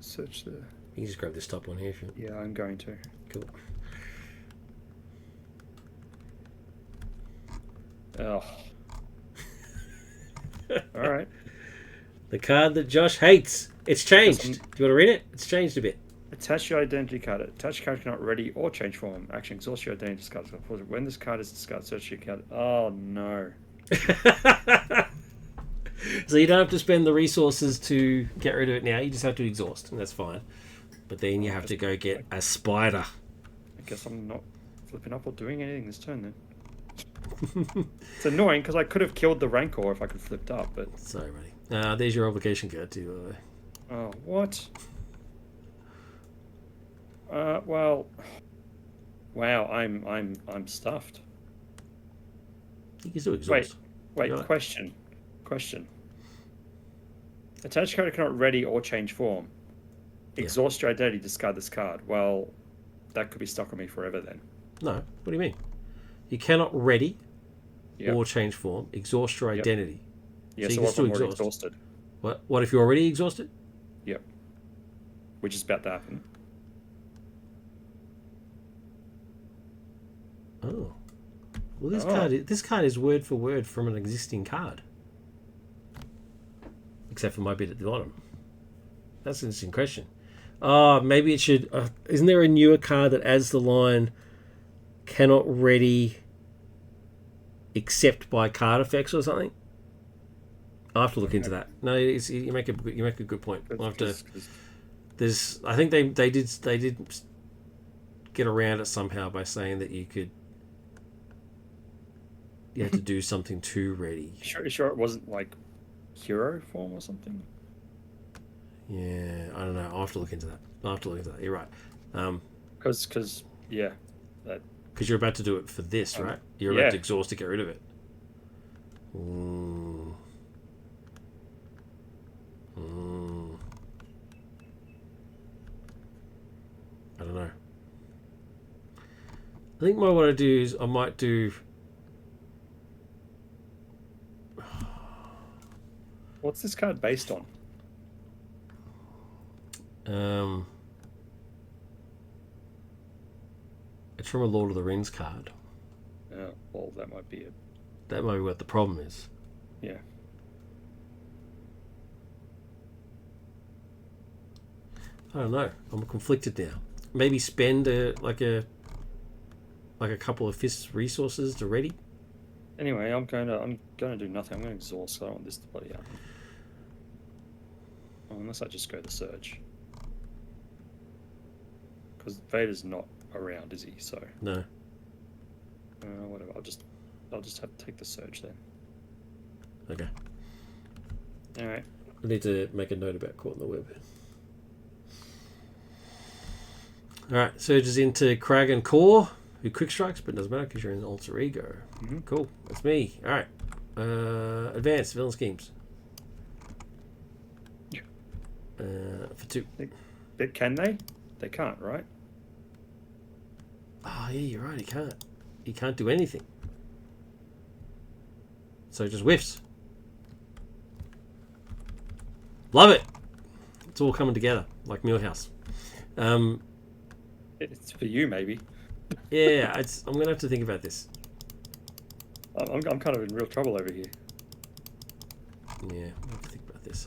Search the. You can just grab this top one here if you. Yeah, I'm going to. Cool. Oh. All right. The card that Josh hates. It's changed. Do you want to read it? It's changed a bit. Attach your identity card. Attach card cannot ready or change form. Action exhaust your identity discard. When this card is discarded, search your card. Oh no. So you don't have to spend the resources to get rid of it now. You just have to exhaust, and that's fine. But then you have to go get a spider. I guess I'm not flipping up or doing anything this turn then. It's annoying because I could have killed the Rancor if I could flipped up, but. Sorry, buddy. There's your obligation card too. Oh, what? Well. Wow, I'm stuffed. You can still exhaust. Wait. Right. Question. Attach card cannot ready or change form. Exhaust your identity, discard this card. Well, that could be stuck on me forever then. No. What do you mean? You cannot ready Yep. or change form. Exhaust your identity. Yeah, So you so can what still if I'm already exhaust. exhausted? What if you're already exhausted? Yep. Which is about to happen. Oh. Well, this card is word for word from an existing card. Except for my bit at the bottom. That's an interesting question. Maybe it should... isn't there a newer card that adds the line cannot ready except by card effects or something? I'll have to look into that. No, you make a good point. I'll have to. 'Cause- There's, I think they did get around it somehow by saying that you had to do something to ready. sure it wasn't like hero form or something. Yeah, I don't know. I'll have to look into that. You're right. Because yeah, that Because you're about to do it for this, right? You're yeah. about to exhaust to get rid of it. I don't know. I think what I want to do is I might do. What's this card based on? It's from a Lord of the Rings card. Well, that might be it. That might be what the problem is. Yeah. I don't know. I'm conflicted now. Maybe spend a couple of fist resources to ready. Anyway, I'm going to do nothing. I'm going to exhaust. So I don't want this to bloody happen. Oh, unless I just go the surge. Because Vader's not around, is he? So No. whatever. I'll just have to take the surge then. Okay. All right. I need to make a note about Caught in the Web. Alright, surges into Crag and Core, who quick strikes, but it doesn't matter because you're in alter ego. Mm-hmm. Cool, that's me. Alright. Advanced villain schemes. Yeah. For 2. Can they? They can't, right? Oh yeah, you're right, he can't. He can't do anything. So it just whiffs. Love it! It's all coming together, like Millhouse. It's for you, maybe. Yeah, I'm going to have to think about this. I'm kind of in real trouble over here. Yeah, I have to think about this.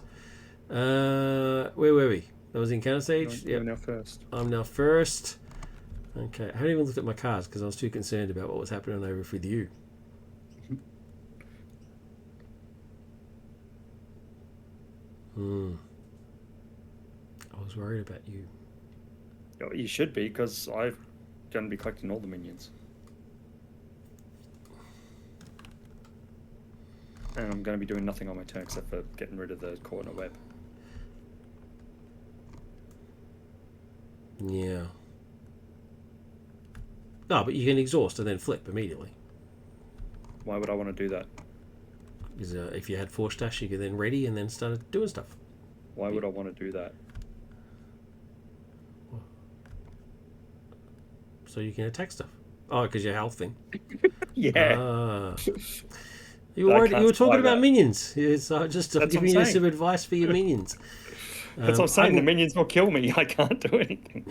Where were we? That was in counter stage? You're now first. I'm now first. Okay, I haven't even looked at my cards because I was too concerned about what was happening over with you. I was worried about you. You should be, because I'm going to be collecting all the minions. And I'm going to be doing nothing on my turn except for getting rid of the corner web. Yeah. No, but you can exhaust and then flip immediately. Why would I want to do that? Because if you had Force Dash, you could then ready and then start doing stuff. Why would I want to do that? So you can attack stuff. Oh, because your health thing. Yeah. You were talking about minions. It's just That's giving what I'm you saying. some advice for your minions. That's what I'm saying. The minions will kill me. I can't do anything.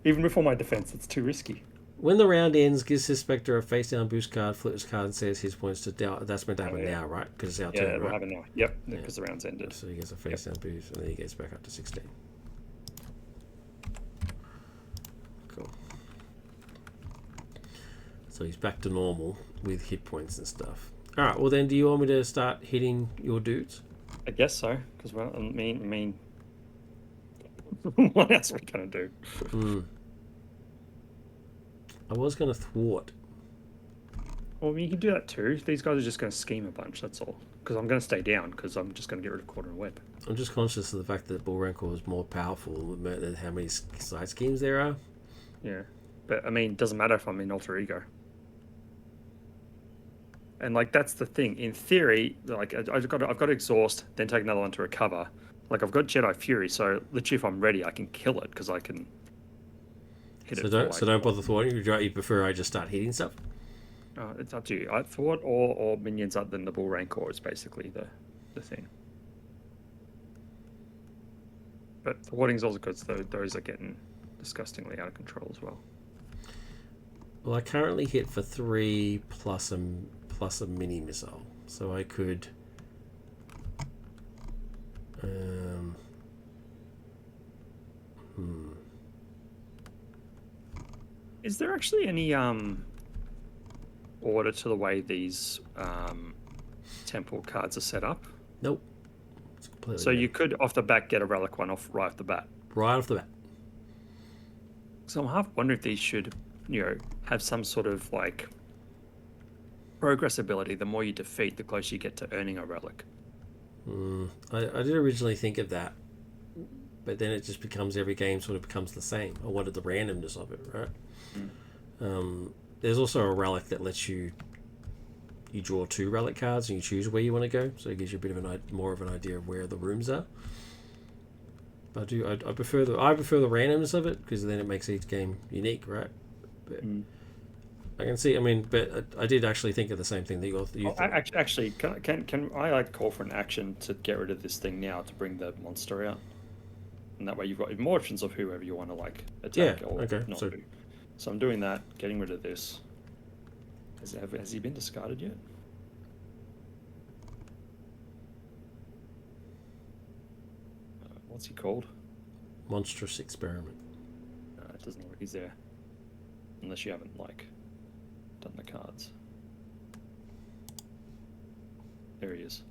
Even before my defense, it's too risky. When the round ends, gives his Spectre a face down boost card, flips card, and says his points to down. That's meant to happen now, right? Because it's our turn, we'll right? have it now. Yep, because the round's ended. So he gets a face down boost, and then he gets back up to 16. Cool. So he's back to normal with hit points and stuff. All right. Well, then, do you want me to start hitting your dudes? I guess so, because I mean, what else are we gonna do? I was going to thwart. Well, I mean, you can do that too. These guys are just going to scheme a bunch, that's all. Because I'm going to stay down, because I'm just going to get rid of Quarter and Web. I'm just conscious of the fact that Bull Rancor is more powerful than how many side schemes there are. Yeah. But, I mean, it doesn't matter if I'm in Alter Ego. And, like, that's the thing. In theory, like, I've got to exhaust, then take another one to recover. Like, I've got Jedi Fury, so literally if I'm ready, I can kill it, because I can hit it. So don't bother thwarting. You prefer I just start hitting stuff? It's up to you. I thought or minions other than the Bull Rancor is basically the thing. But thwarting's also good, so those are getting disgustingly out of control as well. Well, I currently hit for 3 plus a mini missile, so I could. Is there actually any order to the way these temple cards are set up? Nope. It's completely So you random. could off the bat get a relic one off right off the bat. Right off the bat. So I'm half wondering if these should, have some sort of like progress ability. The more you defeat, the closer you get to earning a relic. I did originally think of that, but then it just becomes every game sort of becomes the same. I wanted the randomness of it, right? There's also a relic that lets you draw 2 relic cards and you choose where you want to go, so it gives you a bit of more of an idea of where the rooms are. But I prefer the randomness of it because then it makes each game unique, right? But I can see. I mean, but I did actually think of the same thing that you thought. Actually, can I like call for an action to get rid of this thing now to bring the monster out, and that way you've got more options of whoever you want to like attack or okay. not do. So I'm doing that, getting rid of this. Has he been discarded yet? What's he called? Monstrous Experiment. It doesn't look like he's there, unless you haven't like done the cards. There he is.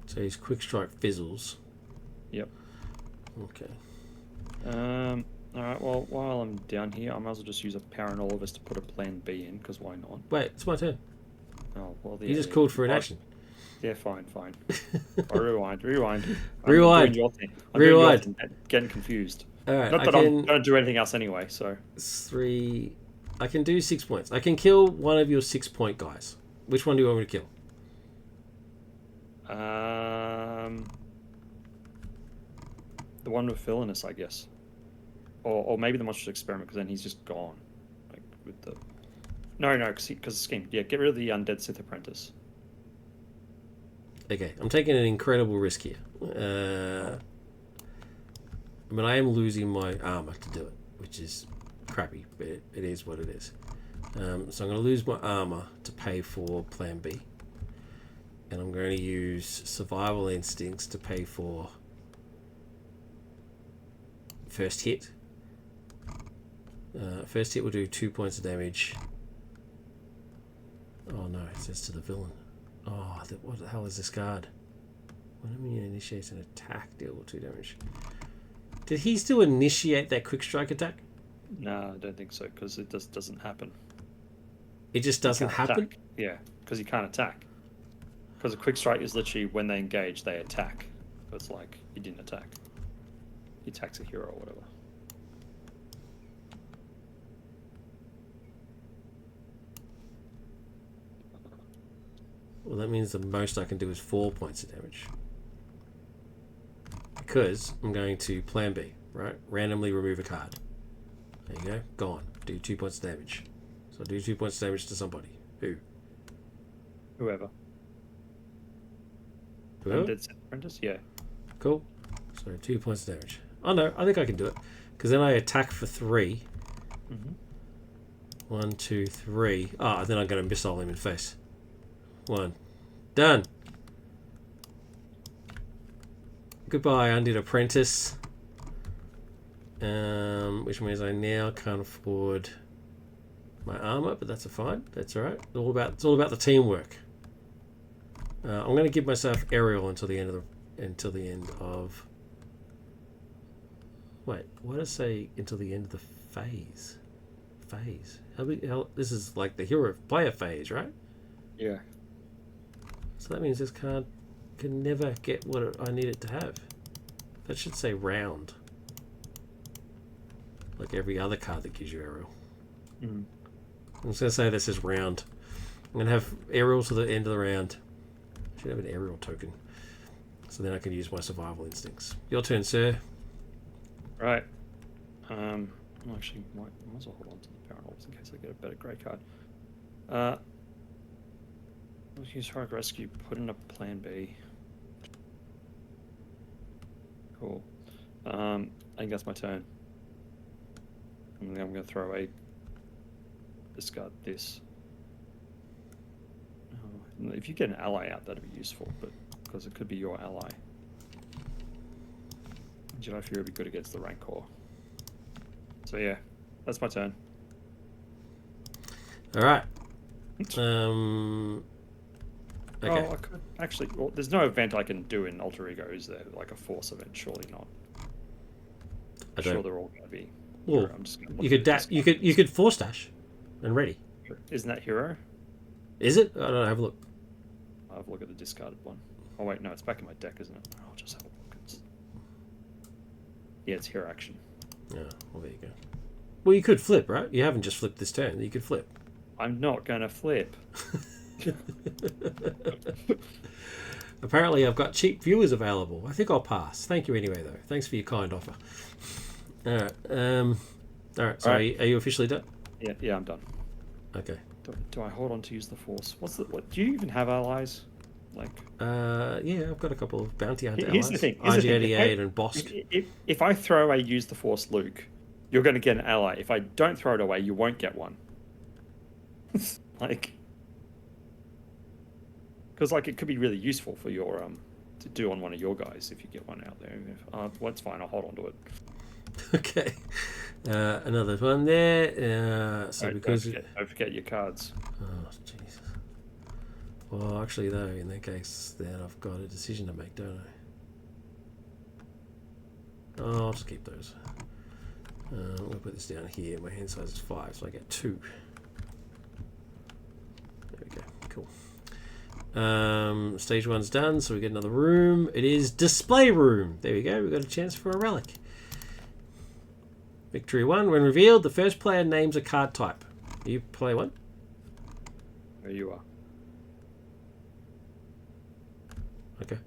So his quick strike fizzles. Yep. Okay. All right. Well, while I'm down here, I might as well just use a power and all of us to put a plan B in, because why not? Wait, it's my turn. Oh well. You just called for an action. Yeah, fine. I rewind. I'm Rewind. doing your thing. Rewind. Getting confused. All right. Not that I'm going to do anything else anyway. So it's 3. I can do 6 points. I can kill one of your 6-point guys. Which one do you want me to kill? The one with villainous, I guess, or maybe the monstrous experiment, because then he's just gone. Like with the no, because the scheme. Yeah, get rid of the undead Sith apprentice. Okay, I'm taking an incredible risk here. I mean, I am losing my armor to do it, which is crappy, but it is what it is. So I'm going to lose my armor to pay for Plan B. And I'm going to use Survival Instincts to pay for First Hit. First Hit will do 2 points of damage. Oh no, it says to the villain. Oh, what the hell is this card? When a minion initiates an attack, deal 2 damage. Did he still initiate that quick strike attack? No, I don't think so, because it just doesn't happen. It just doesn't happen? Attack. Yeah, because he can't attack. Because a quick strike is literally when they engage, they attack. So it's like he didn't attack. He attacks a hero or whatever. Well, that means the most I can do is 4 points of damage. Because I'm going to Plan B, right? Randomly remove a card. There you go. Gone. Do 2 points of damage. So do 2 points of damage to somebody. Who? Whoever. Undead Sith Apprentice? Yeah. Cool. So 2 points of damage. Oh no, I think I can do it. Because then I attack for 3. 1, 2, 3. Ah, then I'm going to missile him in face. 1. Done. Goodbye, Undead Apprentice. Which means I now can't afford my armor, but that's fine. That's all right. It's all about the teamwork. I'm going to give myself aerial until the end of. Wait, what does it say until the end of the phase? Phase. This is like the hero player phase, right? Yeah. So that means this card can never get what I need it to have. That should say round. Like every other card that gives you aerial. I'm just going to say this is round. I'm going to have aerial to the end of the round. I should have an aerial token. So then I can use my survival instincts. Your turn, sir. Right. Actually, might as well hold on to the power orbs in case I get a better grey card. Let's use Heroic Rescue, put in a Plan B. Cool. I think that's my turn. And then I'm going to throw away, discard this. If you get an ally out, that'd be useful, but because it could be your ally. Jedi Fury would be good against the Rancor. So yeah, That's my turn. All right. Okay. Oh, I could actually. Well, there's no event I can do in Alter Ego, is there? Like a Force event? Surely not. I'm sure they're all going to be. Well, I'm just going you could you could force dash, and ready. Isn't that hero? Is it? I don't know. Have a look. I'll have a look at the discarded one. Oh wait, no, it's back in my deck, isn't it? I'll just have a look. Yeah, it's hero action. Yeah. Well, there you go. Well, you could flip, right? You haven't just flipped this turn. You could flip. I'm not going to flip. Apparently, I've got cheap viewers available. I think I'll pass. Thank you anyway, though. Thanks for your kind offer. All right. All right. So, Right. Are you officially done? Yeah, I'm done. Okay. Do I hold on to use the Force? What? Do you even have allies? Like. Yeah, I've got a couple of bounty hunter Here's allies. the thing. IG-88 and Bosk. If I throw away use the Force Luke, you're going to get an ally. If I don't throw it away, you won't get one. Like. Because like it could be really useful for your to do on one of your guys if you get one out there. Well, it's fine. I'll hold on to it. Okay. Another one there. So because don't forget your cards. Oh Jesus. Well, actually, though, in that case, then I've got a decision to make, don't I? Oh, I'll just keep those. I'm gonna put this down here. My hand size is 5, so I get 2. There we go. Cool. Stage 1's done, so we get another room. It is display room. There we go. We've got a chance for a relic. Victory 1. When revealed, the first player names a card type. You play 1? There you are. Okay.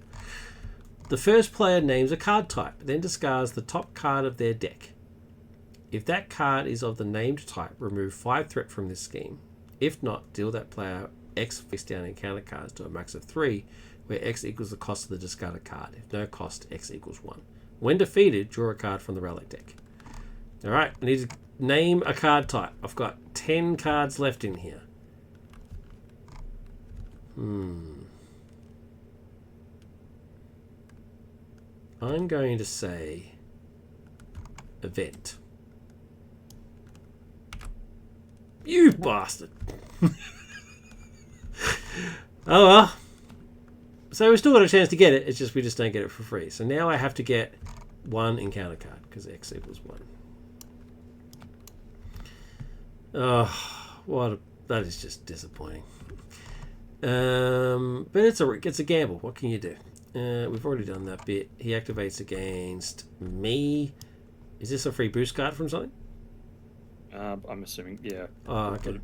The first player names a card type, then discards the top card of their deck. If that card is of the named type, remove 5 threat from this scheme. If not, deal that player X face down encounter cards to a max of 3, where X equals the cost of the discarded card. If no cost, X equals 1. When defeated, draw a card from the relic deck. Alright, I need to name a card type. I've got 10 cards left in here. I'm going to say event. You bastard! Oh well. So we still got a chance to get it, it's just we just don't get it for free. So now I have to get 1 encounter card, because X equals 1. Oh, that is just disappointing. But it's a gamble. What can you do? We've already done that bit. He activates against me. Is this a free boost card from something? I'm assuming, yeah. Oh, okay.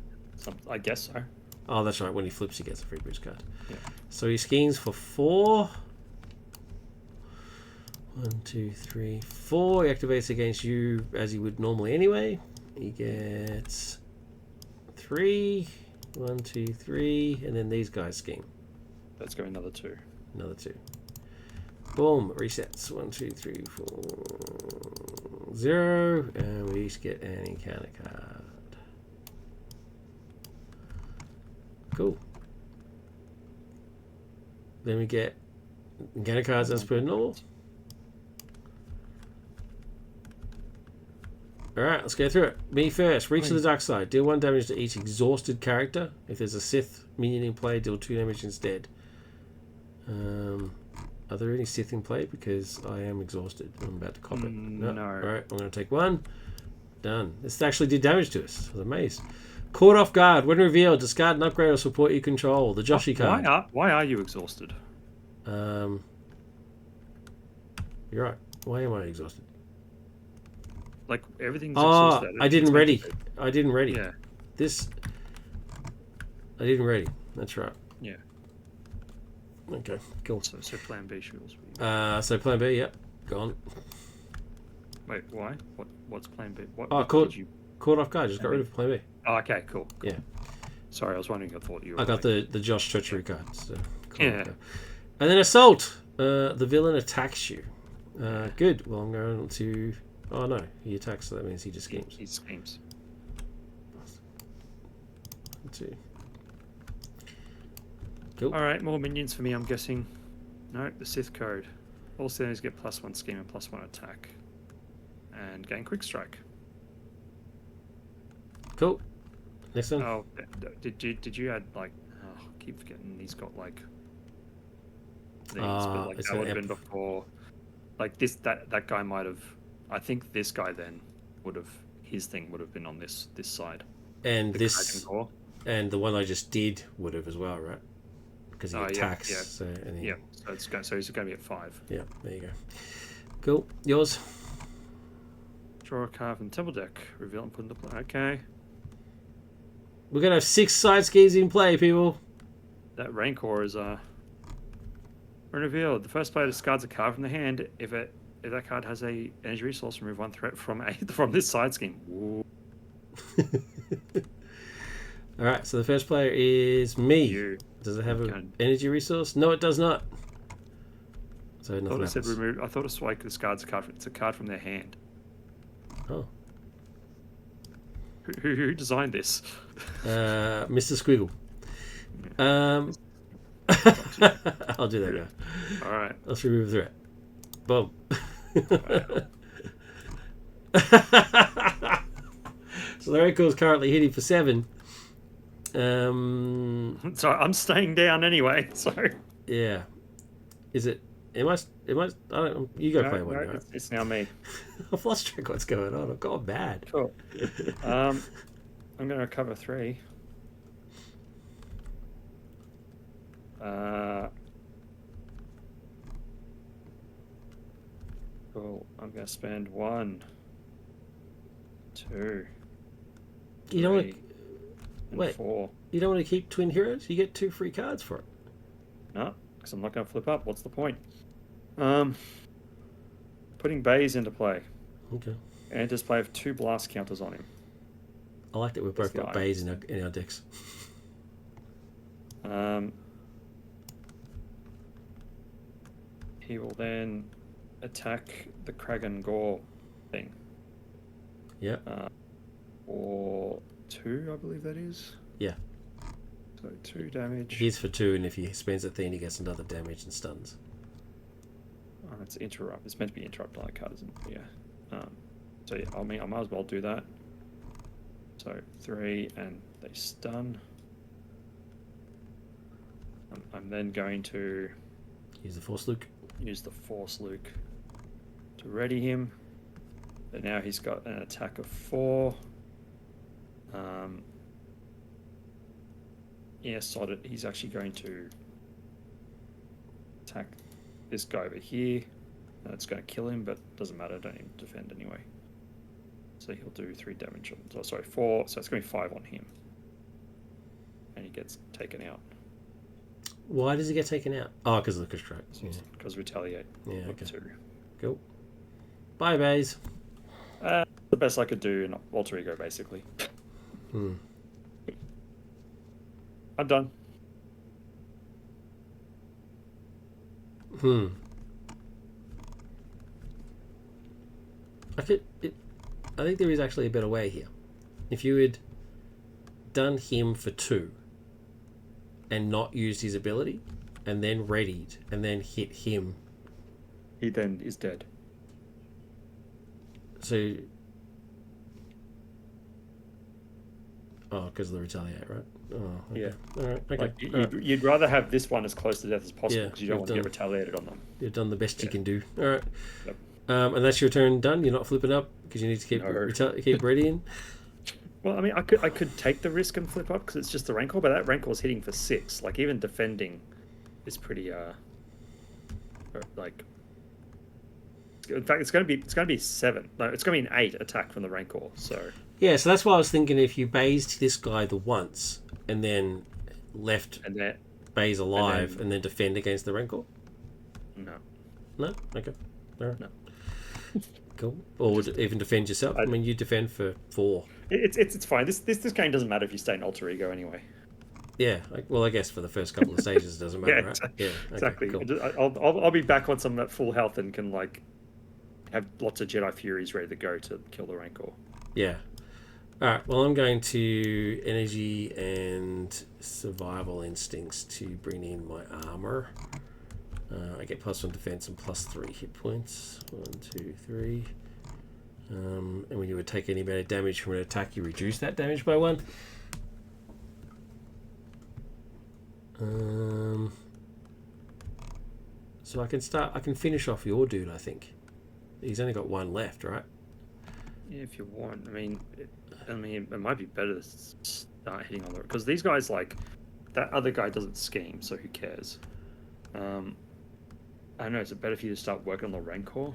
I guess so. Oh, that's right. When he flips, he gets a free boost card. Yeah. So he schemes for 4. 1, 2, 3, 4. He activates against you as he would normally anyway. He gets 3. 1, 2, 3. And then these guys scheme. Let's go another 2. Another 2. Boom. Resets. 1, 2, 3, 4. 0. And we each get an encounter card. Cool. Then we get encounter cards as per normal. Alright, let's go through it. Me first. Reach to the dark side. Deal 1 damage to each exhausted character. If there's a Sith minion in play, deal 2 damage instead. Are there any Sith in play? Because I am exhausted. I'm about to cop it. No. Alright, I'm going to take 1. Done. This actually did damage to us. I was amazed. Caught off guard. When revealed, discard an upgrade or support you control. The Joshi card. Why are you exhausted? You're right. Why am I exhausted? Like everything's exhausted. exhausted. I didn't ready. I didn't ready. Yeah. I didn't ready. That's right. Yeah. Okay, cool. So plan B shows. So plan B, yep. Gone. Wait, why? What's plan B? Caught off guard. Just got rid of plan B. Oh, okay, cool. Yeah. Sorry, I was wondering. I thought you were. I got the Josh treachery card. So yeah. And then assault. The villain attacks you. Good. Well, I'm going to. Oh no, he attacks. So that means he just schemes. He schemes. 2. Cool. All right, more minions for me. I'm guessing. No, the Sith code. All Siths get +1 scheme and +1 attack, and gain quick strike. Cool. Next one. Oh, did you add like? Oh, I keep forgetting he's got like these, but like It's that an would have been before. Like that guy might have. I think this guy then would have his thing would have been on this side. and The this Kraken Core. and the one I just did would have as well, right? Because he Yeah, attacks. yeah, So and he, yeah. So he's going to be at 5. yeah, there you go. Cool. Yours. Draw a card from the temple deck. Reveal and put into play. Okay. We're gonna have 6 side skis in play, people. That Rancor is revealed. The first player discards a card from the hand. If that card has a energy resource, remove 1 threat from this side scheme. Ooh. All right. So the first player is me. You. Does it have an energy resource? No, it does not. So I nothing thought it said happens. remove. I thought it like discards a card. It's a card from their hand. Oh. Who designed this? Mr. Squiggle. I'll do that guy. All right. Let's remove threat. Boom. So the Rancor is currently hitting for 7. So I'm staying down anyway. So Yeah. Is it? Am I? I don't know. You go play one. Right? It's now me. I've lost track of what's going on. I've gone bad. Cool. I'm going to recover 3. Cool. I'm going to spend 1, 2, You don't want 3, to and wait. 4. You don't want to keep twin heroes. You get 2 free cards for it. No, because I'm not going to flip up. What's the point? Putting Baze into play. Okay. And display of 2 blast counters on him. I like that we've both got Like- bays in our decks. He will then attack the Kraken Gore thing. Yeah. Or 2, I believe that is. Yeah. So 2 damage. He's for 2, and if he spends a thing, he gets another damage and stuns. Oh, it's interrupt. It's meant to be interrupt on that card, isn't it? Yeah. So yeah, I might as well do that. So 3, and they stun. I'm then going to Use the Force Luke. use the Force Luke to ready him. But now he's got an attack of 4. Yeah, sodded. He's actually going to attack this guy over here. And it's going to kill him, but doesn't matter. Don't even defend anyway. So he'll do 3 damage. Oh, sorry, 4. So it's going to be 5 on him. And he gets taken out. Why does he get taken out? Oh, because of the construct. Yeah. Because retaliate. Yeah, okay. 2. Cool. Bye, bays. The best I could do in Alter Ego, basically. I'm done. I think there is actually a better way here. If you had done him for 2 and not used his ability, and then readied, and then hit him. He then is dead. So... Oh, because of the retaliate, right? Oh, okay. Yeah. All right. Okay. Like, you'd rather have this one as close to death as possible Yeah, because you don't want to you've get retaliated on them. You've done the best you can do. All right. Yep. And that's your turn done. You're not flipping up because you need to keep readying. Well, I mean, I could take the risk and flip up because it's just the Rancor, but that Rancor is hitting for 6. Like even defending is pretty like. In fact, it's going to be 7. No, it's going to be an 8 attack from the Rancor. So. Yeah, so that's why I was thinking if you based this guy the once and then left Baze alive and then defend against the Rancor. No. No. Okay. All right. No. Cool. Or would even defend yourself? I mean, you defend for 4. It's fine. This game doesn't matter if you stay in Alter Ego anyway. Yeah. Well, I guess for the first couple of stages it doesn't matter, right? Yeah. Okay, exactly. Cool. I'll be back once I'm at full health and can like have lots of Jedi Furies ready to go to kill the Rancor. Yeah. All right. Well, I'm going to energy and survival instincts to bring in my armor. I get +1 defense and +3 hit points. 1, 2, 3. And when you would take any amount of damage from an attack, you reduce that damage by 1. So I can finish off your dude, I think. He's only got 1 left, right? Yeah, if you want. I mean, it might be better to start hitting on the... Because these guys, like... That other guy doesn't scheme, so who cares? I don't know, is it better for you to start working on the Rancor?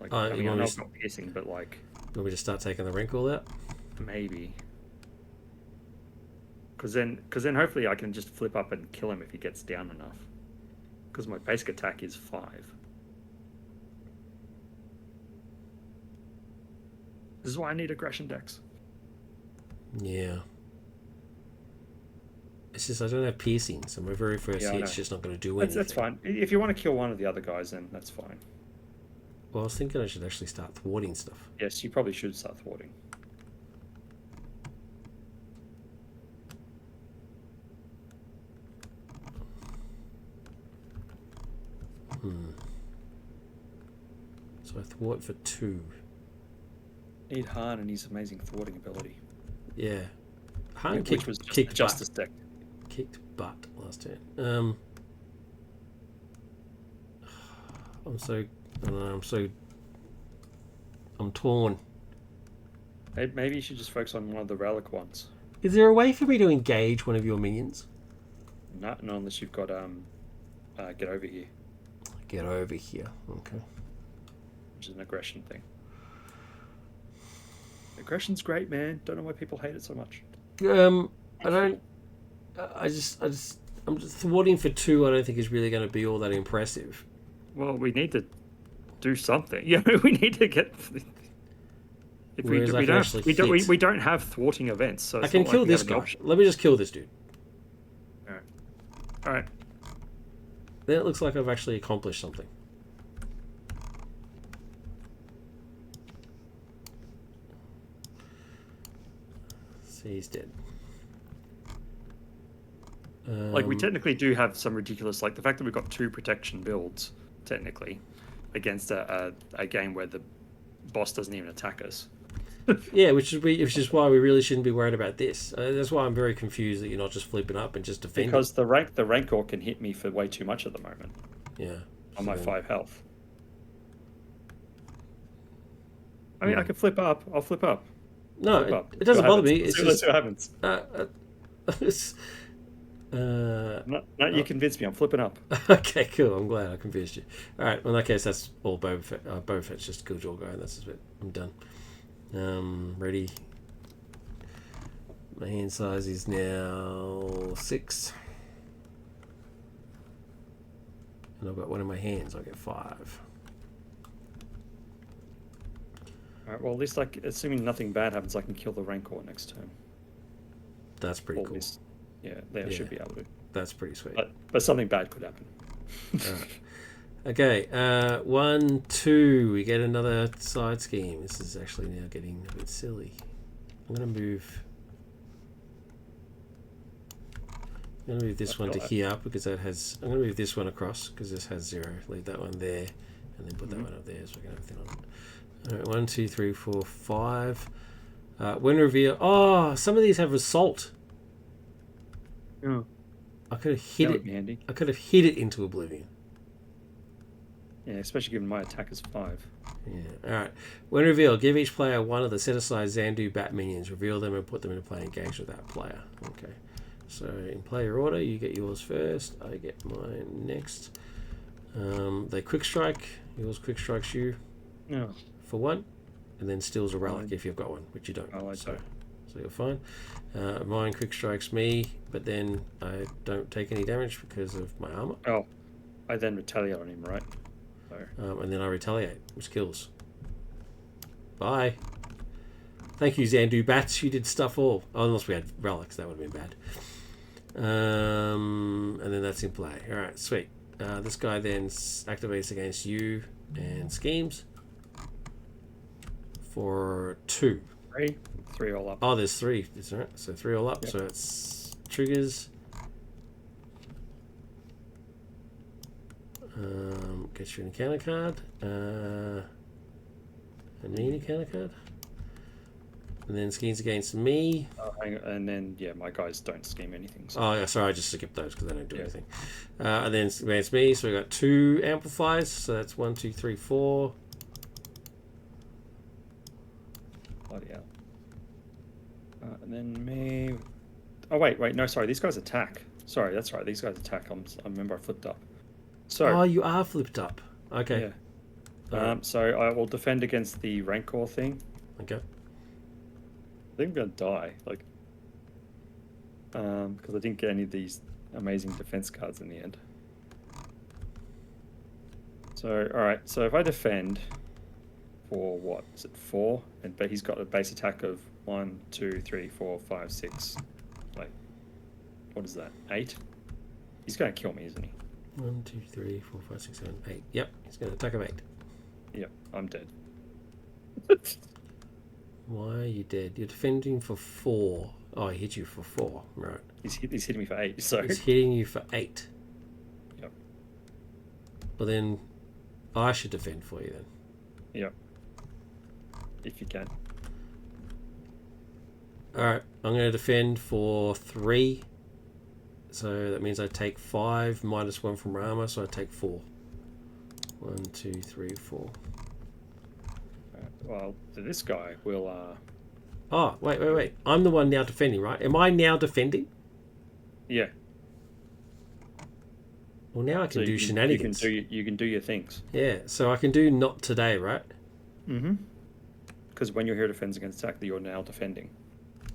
Like, I know it's not piercing, but like... You want me to start taking the Rancor out? Maybe. Because then hopefully I can just flip up and kill him if he gets down enough. Because my basic attack is 5. This is why I need aggression decks. Yeah. It's just I don't have piercing, so my very first hit's just not going to do anything. That's fine. If you want to kill one of the other guys, then that's fine. Well, I was thinking I should actually start thwarting stuff. Yes, you probably should start thwarting. So I thwart for 2. Need Han and his amazing thwarting ability. Yeah. Han which was just Justice deck. Kicked butt last turn. I'm torn. Maybe you should just focus on one of the relic ones. Is there a way for me to engage one of your minions? Not unless you've got get over here. Get over here. Okay. Which is an aggression thing. Aggression's great, man. Don't know why people hate it so much. I'm just thwarting for 2. I don't think is really going to be all that impressive. Well, we need to do something. Yeah, we need to get. If we don't have thwarting events, so I can kill this guy. Let me just kill this dude. All right. Then it looks like I've actually accomplished something. See, he's dead. Like, we technically do have some ridiculous, like the fact that we've got 2 protection builds, technically, against a game where the boss doesn't even attack us. Yeah, which is why we really shouldn't be worried about this. That's why I'm very confused that you're not just flipping up and just defending. Because the Rancor can hit me for way too much at the moment. Yeah. On my 5 health. I mean, I can flip up. I'll flip up. No, it doesn't bother me. Let's see what happens. You convinced me. I'm flipping up. Okay, cool. I'm glad I convinced you. All right. Well, in that case, that's all Boba Fett. Boba Fett's just a Killjoy guy, and that's it. I'm done. Ready. My hand size is now 6. And I've got 1 in my hands. I get 5. Alright, well, at least, like, assuming nothing bad happens, I can kill the Rancor next turn. That's pretty cool. I should be able to. That's pretty sweet. But something bad could happen. Alright. Okay, 1, 2. We get another side scheme. This is actually now getting a bit silly. I'm going to move this one to here because that has... I'm going to move this one across because this has 0. Leave that one there and then put that one up there so we can have everything on. Alright, 1, 2, 3, 4, 5. When reveal... Oh, some of these have assault. Yeah. I could have hit it. Handy. I could have hit it into oblivion. Yeah, especially given my attack is 5. Yeah. Alright. When revealed, give each player one of the set-aside Xandu Bat minions. Reveal them and put them into play engaged with that player. Okay. So, in player order, you get yours first. I get mine next. They quick strike. Yours quick strikes you. No. For 1. And then steals a relic if you've got one, which you don't. Oh, I don't. So you're fine. Mine quick strikes me, but then I don't take any damage because of my armor. Oh. I then retaliate on him, right? And then I retaliate, which kills. Bye. Thank you, Xandu Bats. You did stuff all. Oh, unless we had relics, that would have been bad. And then that's in play. Alright, sweet. This guy then activates against you and schemes for 2. 3 all up. Oh, there's 3. That's right. So 3 all up. Yep. So it's triggers. Get you an encounter card. A mean counter card. And then schemes against me. Oh, hang on. And then, yeah, my guys don't scheme anything. So. Oh, yeah, sorry, I just skipped those because they don't do anything. And then against me, so we got 2 amplifiers. So that's 1, 2, 3, 4. Bloody hell. And then me. Oh, wait, no, sorry. These guys attack. Sorry, that's right. These guys attack. I remember I flipped up. So. Oh, you are flipped up. Okay. Yeah. So I will defend against the Rancor thing. Okay. I think I'm gonna die, like, because I didn't get any of these amazing defense cards in the end. So, all right. So if I defend for what is it, 4, but he's got a base attack of 1, 2, 3, 4, 5, 6. Like, what is that? 8. He's gonna kill me, isn't he? 1, 2, 3, 4, 5, 6, 7, 8. Yep, he's gonna attack of 8. Yep, I'm dead. Why are you dead? You're defending for 4. Oh, he hit you for 4. Right. He's hitting me for 8. So he's hitting you for 8. Yep. Well, then I should defend for you then. Yep. If you can. All right, I'm going to defend for 3. So that means I take 5 minus 1 from armor, so I take 4. 1, 2, 3, 4. Well, this guy will. Oh, wait. I'm the one now defending, right? Am I now defending? Yeah. Well, now I can do shenanigans. You can do your things. Yeah, so I can do not today, right? Mm-hmm. Because when your hero defends against attack, you're now defending.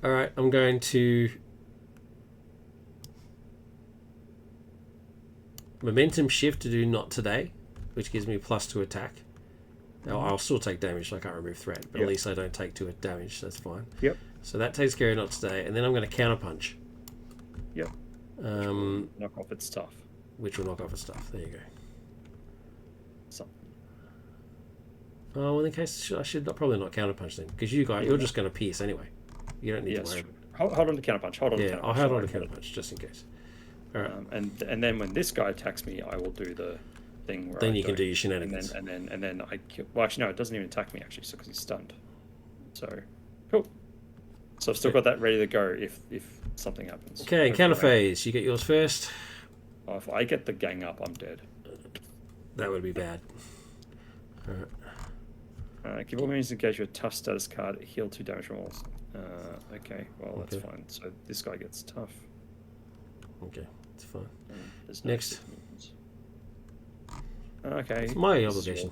All right, I'm going to momentum shift to do not today, which gives me +2 attack. Now, I'll still take damage, so I can't remove threat, but at least I don't take 2 damage, so that's fine. Yep. So that takes care of not today, and then I'm going to counter punch. Yep. Knock off its stuff. Which will knock off its stuff. There you go. Something. Oh, well, in case I should probably not counter punch then, because you're just going to pierce anyway. You don't need to worry. Hold on to counter punch. Hold on. Yeah, I'll hold on to counter punch just in case. All right. And then when this guy attacks me, I will do the thing where then you can do your shenanigans. And then I kill. Well, actually, no, it doesn't even attack me actually, because he's stunned. So cool. So I've still got that ready to go if something happens. Okay, counter phase. You get yours first. Oh, if I get the gang up, I'm dead. That would be bad. All right. Give all minions engage with a tough status card. Heal 2 damage from all. Okay, well that's fine. So this guy gets tough. Okay, it's fine. There's Next. Okay. It's my obligation.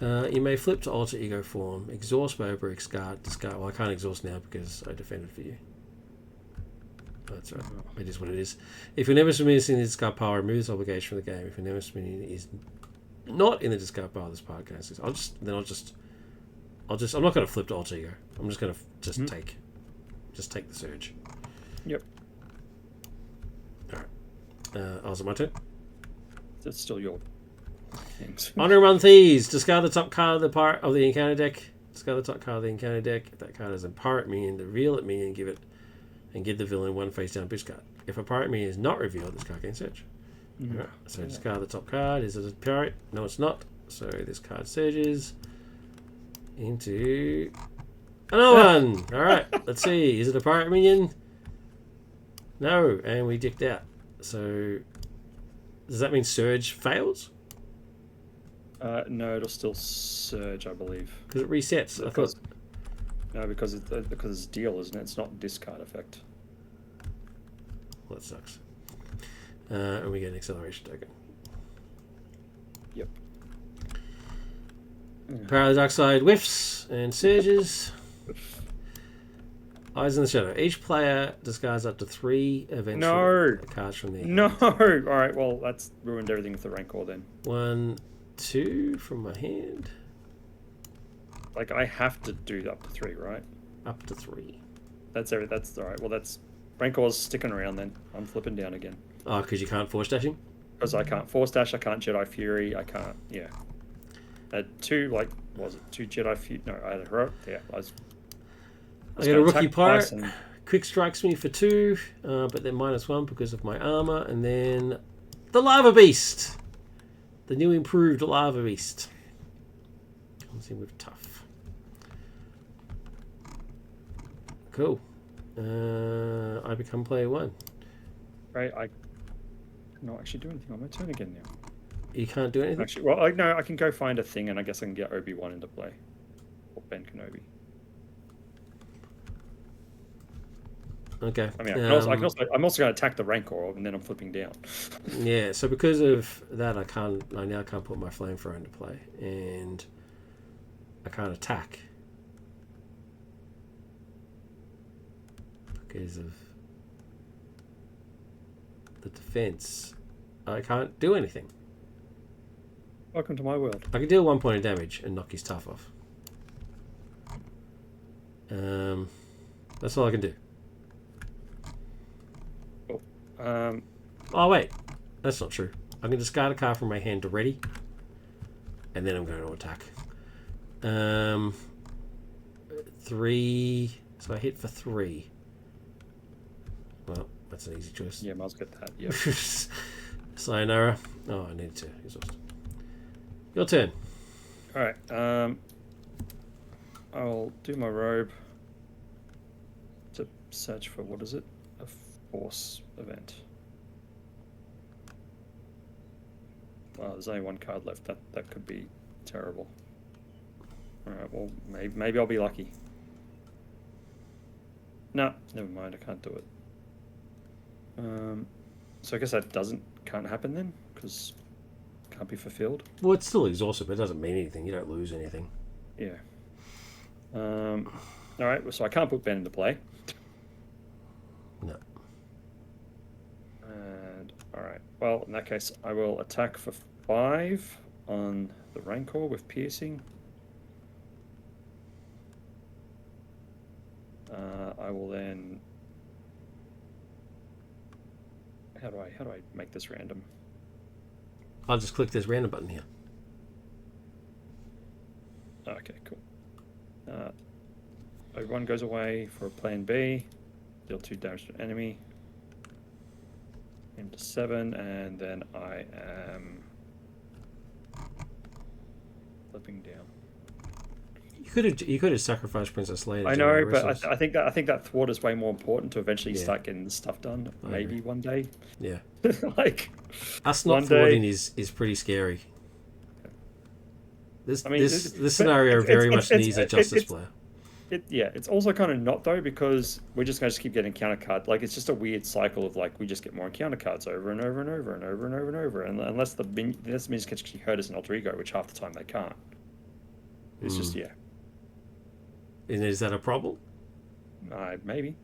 You may flip to alter ego form. Exhaust by over discard. Well, I can't exhaust now because I defended for you. That's right. It is what it is. If your Nemesis minion is in the discard pile, remove this obligation from the game. If your Nemesis minion is not in the discard pile, this part of I'm not going to flip to alter ego. I'm just going to take the surge. Yep. All right. Was it my turn? That's still your things. Honor Among Thieves. Discard the top card of the part of the encounter deck. Discard the top card of the encounter deck. If that card is a pirate minion, reveal it minion, give the villain 1 face down boost card. If a pirate minion is not revealed, this card can search. Right. So discard the top card. Is it a pirate? No, it's not. So this card surges into another one. All right. Let's see. Is it a pirate minion? No, and we dicked out. So does that mean surge fails? No, it'll still surge, I believe. Because it resets. Because it's deal, isn't it? It's not discard effect. Well, that sucks. And we get an acceleration token. Yep. Power of the Dark Side whiffs and surges. Eyes in the Shadow. Each player discards up to 3 eventual cards from the No! Alright, well, that's ruined everything with the Rancor then. 1, 2 from my hand. Like, I have to do up to 3, right? Up to 3. That's alright. Well, that's... Rancor's sticking around then. I'm flipping down again. Oh, because you can't force dash him? Because I can't force dash, I can't Jedi Fury, I can't... Yeah. I had 2, like... Was it 2 Jedi Fury? No, I had a heroic... Yeah, I got a rookie pirate. Quick strikes me for 2, but then -1 because of my armor. And then the Lava Beast. The new improved Lava Beast. Comes in with tough. Cool. I become player 1. Right, I cannot actually do anything on my turn again now. You can't do anything? Actually, well, I can go find a thing, and I guess I can get Obi-Wan into play. Or Ben Kenobi. Okay. I mean, I'm also going to attack the Rancor, and then I'm flipping down. Yeah, so because of that, I now can't put my flamethrower into play, and I can't attack because of the defense. I can't do anything. Welcome to my world. I can deal 1 point of damage and knock his tough off. That's all I can do. Oh wait, that's not true. I can discard a card from my hand to ready, and then I'm going to attack. 3. So I hit for 3. Well, that's an easy choice. Yeah, might as well get that. Yeah. Sayonara. Oh, I need to exhaust. Your turn. All right. I'll do my robe to search for, what is it? A force event. Wow, there's only 1 card left. That could be terrible. All right. Well, maybe I'll be lucky. No, never mind. I can't do it. So I guess that can't happen then, because it can't be fulfilled. Well, it's still exhausted, but it doesn't mean anything. You don't lose anything. Yeah. All right. So I can't put Ben into play. No. And all right. Well, in that case, I will attack for 5 on the Rancor with piercing. I will then. How do I make this random? I'll just click this random button here. Okay, cool. Everyone goes away for plan B. Deal 2 damage to an enemy. Into 7, and then I am flipping down. You could have sacrificed Princess Leia. I know, but I think that thwart is way more important to eventually start getting this stuff done. Maybe one day. Yeah. Like us not thwarting is pretty scary. This scenario very much needs a Justice player. It's also kind of not though, because we're just going to keep getting encounter cards. Like, it's just a weird cycle of like we just get more encounter cards over and over and over and over and over and over. And unless minions can actually hurt us in Alter Ego, which half the time they can't. It's just And is that a problem? Maybe.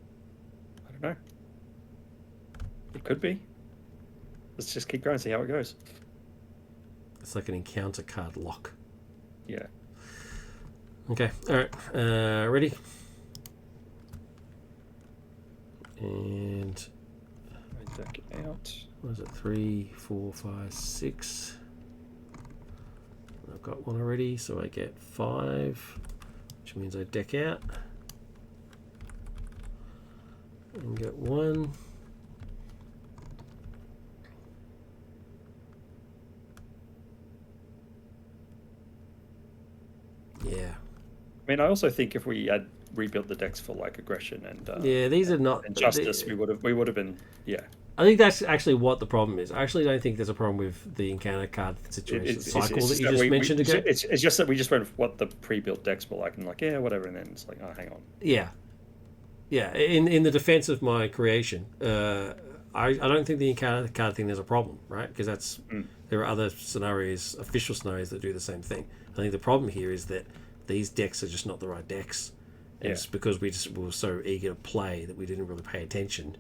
I don't know. It could be. Let's just keep going, see how it goes. It's like an encounter card lock. Yeah. Okay. All right. Ready? And Deck out. what is it? 3, 4, 5, 6. I've got 1 already, so I get 5, which means I deck out and get 1. Yeah. I mean, I also think if we had rebuilt the decks for like aggression and these are not and justice, we would have been I think that's actually what the problem is. I actually don't think there's a problem with the encounter card situation cycle that you just mentioned again. It's just that we just went with what the pre-built decks were like, and like whatever, and then it's like, oh, hang on. Yeah. In the defense of my creation, I don't think the encounter card thing is a problem, right? Because there are other scenarios, official scenarios that do the same thing. I think the problem here is that these decks are just not the right decks. And it's because we were so eager to play that we didn't really pay attention.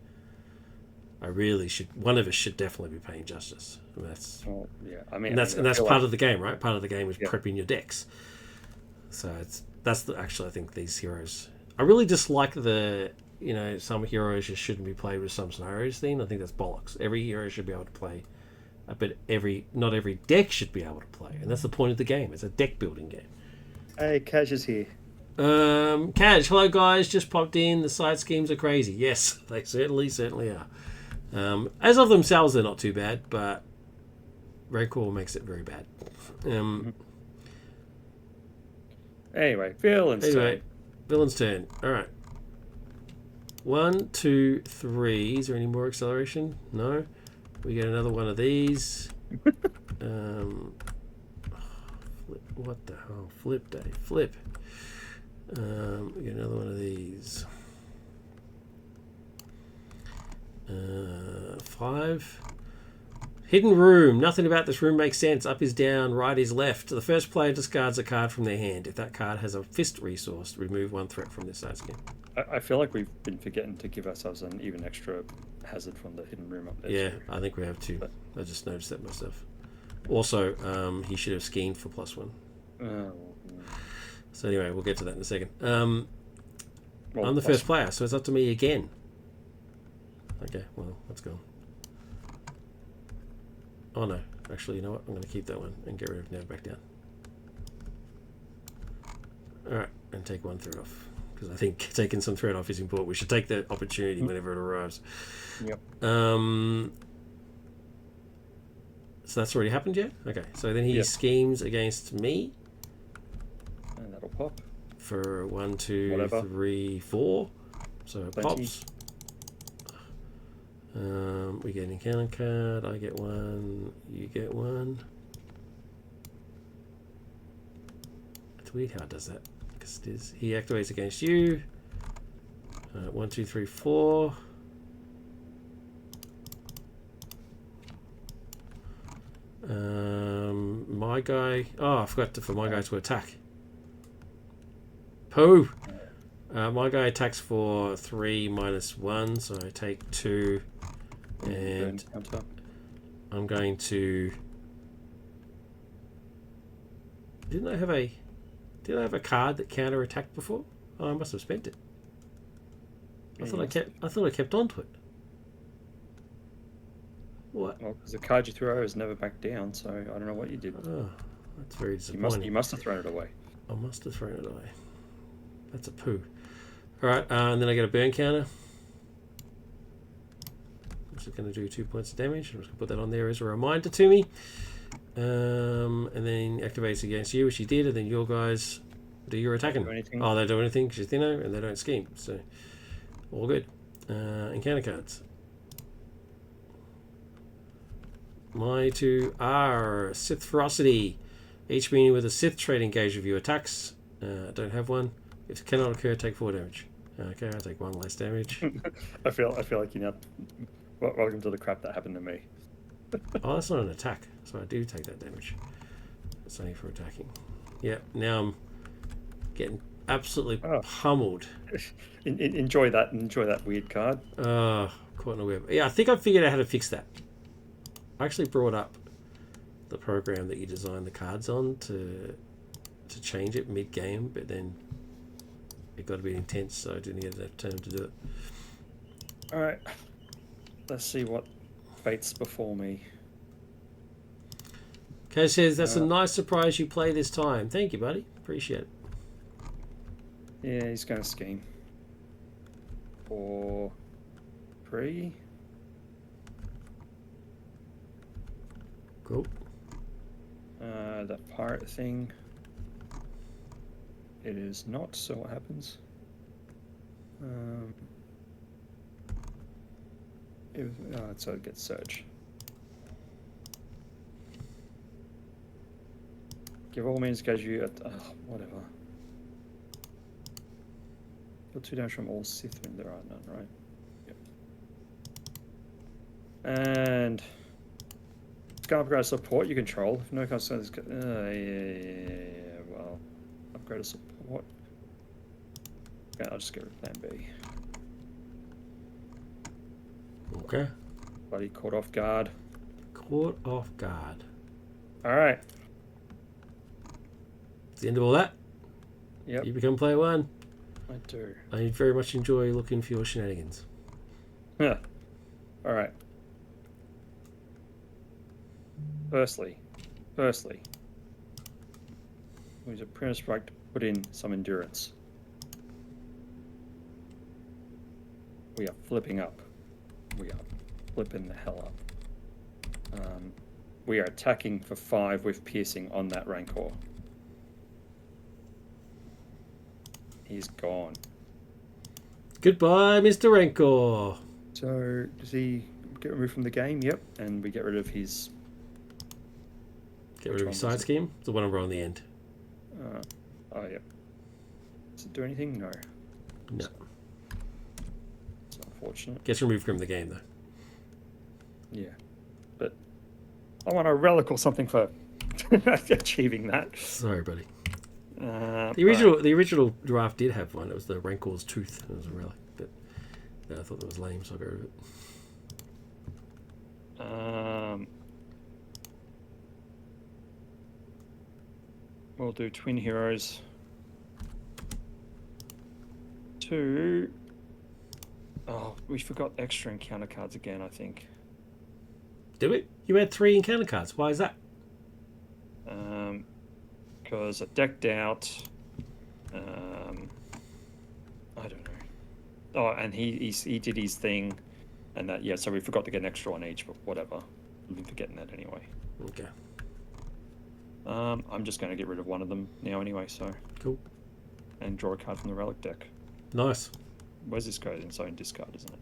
One of us should definitely be paying Justice. And that's part of the game, right? Part of the game is prepping your decks. So I think these heroes. I really dislike some heroes just shouldn't be played with some scenarios thing. I think that's bollocks. Every hero should be able to play, but not every deck should be able to play, and that's the point of the game. It's a deck building game. Hey, Cash is here. Cash, hello guys, just popped in. The side schemes are crazy. Yes, they certainly are. As of themselves, they're not too bad, but Rancor makes it very bad. Anyway, villain's turn. Villain's turn. All right. 1, 2, 3. Is there any more acceleration? No. We get another one of these. What the hell? Flip day. Flip. We get another one of these. 5. Hidden room. Nothing about this room makes sense. Up is down, right is left. The first player discards a card from their hand. If that card has a fist resource, remove 1 threat from this side skin. I feel like we've been forgetting to give ourselves an even extra hazard from the hidden room up there. Yeah, I think we have too. But I just noticed that myself. Also, he should have schemed for +1. So anyway, we'll get to that in a second. I'm the first player, so it's up to me again. Okay, well, let's go. Oh no, actually, you know what? I'm going to keep that one and get rid of now back down. Alright, and take 1 threat off. Because I think taking some threat off is important. We should take that opportunity whenever it arrives. Yep. So that's already happened yet? Okay, so then he schemes against me. And that'll pop. For 1, 2, 3, 4. So it pops. We get an encounter card. I get 1. You get 1. It's weird how it does that. Because it is. He activates against you. 1, 2, 3, 4. My guy. Oh, I forgot for my guy to attack. Pooh! My guy attacks for 3 minus 1, so I take 2. And I'm going to. Didn't I have a card that counter attacked before? Oh, I must have spent it. I thought I kept onto it. What? Well, because the card you threw is never back down, so I don't know what you did. Oh, that's very disappointing. You must have thrown it away. I must have thrown it away. That's a poo. All right, and then I get a burn counter. Which is going to do 2 points of damage. I'm just going to put that on there as a reminder to me. And then activates against you, which he did, and then your guys do your attacking. They don't do anything because you're thinner and they don't scheme. So, all good. Encounter cards. My 2 are Sith Ferocity. Each meaning with a Sith trait engaged with you attacks. Don't have one. If it cannot occur, take 4 damage. Okay, I'll take 1 less damage. I feel like you know. Welcome to the crap that happened to me. Oh, that's not an attack, so I do take that damage. It's only for attacking. Yeah, now I'm getting absolutely pummeled. Enjoy that weird card. Caught in a web. Yeah, I think I figured out how to fix that. I actually brought up the program that you design the cards on to change it mid-game, but then it got a bit intense, so I didn't get enough time to do it. Alright. Let's see what fates before me. Kay says, that's a nice surprise you play this time. Thank you, buddy. Appreciate it. Yeah, he's going to scheme. 4, 3. Cool. That pirate thing. It is not, so what happens? So it gets surge. Give all means engage you at whatever. Deal 2 damage from all Sith when there are none, right? Yep. And can upgrade support you control. If no concerns, well, upgrade a support. Okay, I'll just get rid of plan B. Okay. Buddy caught off guard. Caught off guard. Alright. It's the end of all that. Yep. You become player 1. I do. I very much enjoy looking for your shenanigans. Yeah. Alright. Firstly, we use a Prima Strike to put in some endurance. We are flipping up. We are flipping the hell up. We are attacking for 5 with piercing on that Rancor. He's gone. Goodbye, Mr. Rancor. So does he get removed from the game? Yep. And we get rid of his. Get rid of his side scheme. It's the one over on the end. Oh yeah. Does it do anything? No. No. It's unfortunate. Gets removed from the game though. Yeah. But I want a relic or something for achieving that. Sorry, buddy. The original draft did have one. It was the Rancor's Tooth. It was a relic, but I thought that was lame, so I got rid of it. We'll do Twin Heroes 2. Oh, we forgot extra encounter cards again, I think. Did we? You had 3 encounter cards. Why is that? Because I decked out. I don't know. Oh, and he did his thing, and that so we forgot to get an extra on each, but whatever. I've been forgetting that anyway. Okay. I'm just going to get rid of one of them now anyway. So cool. And draw a card from the relic deck. Nice. Where's this go? In its own discard, isn't it?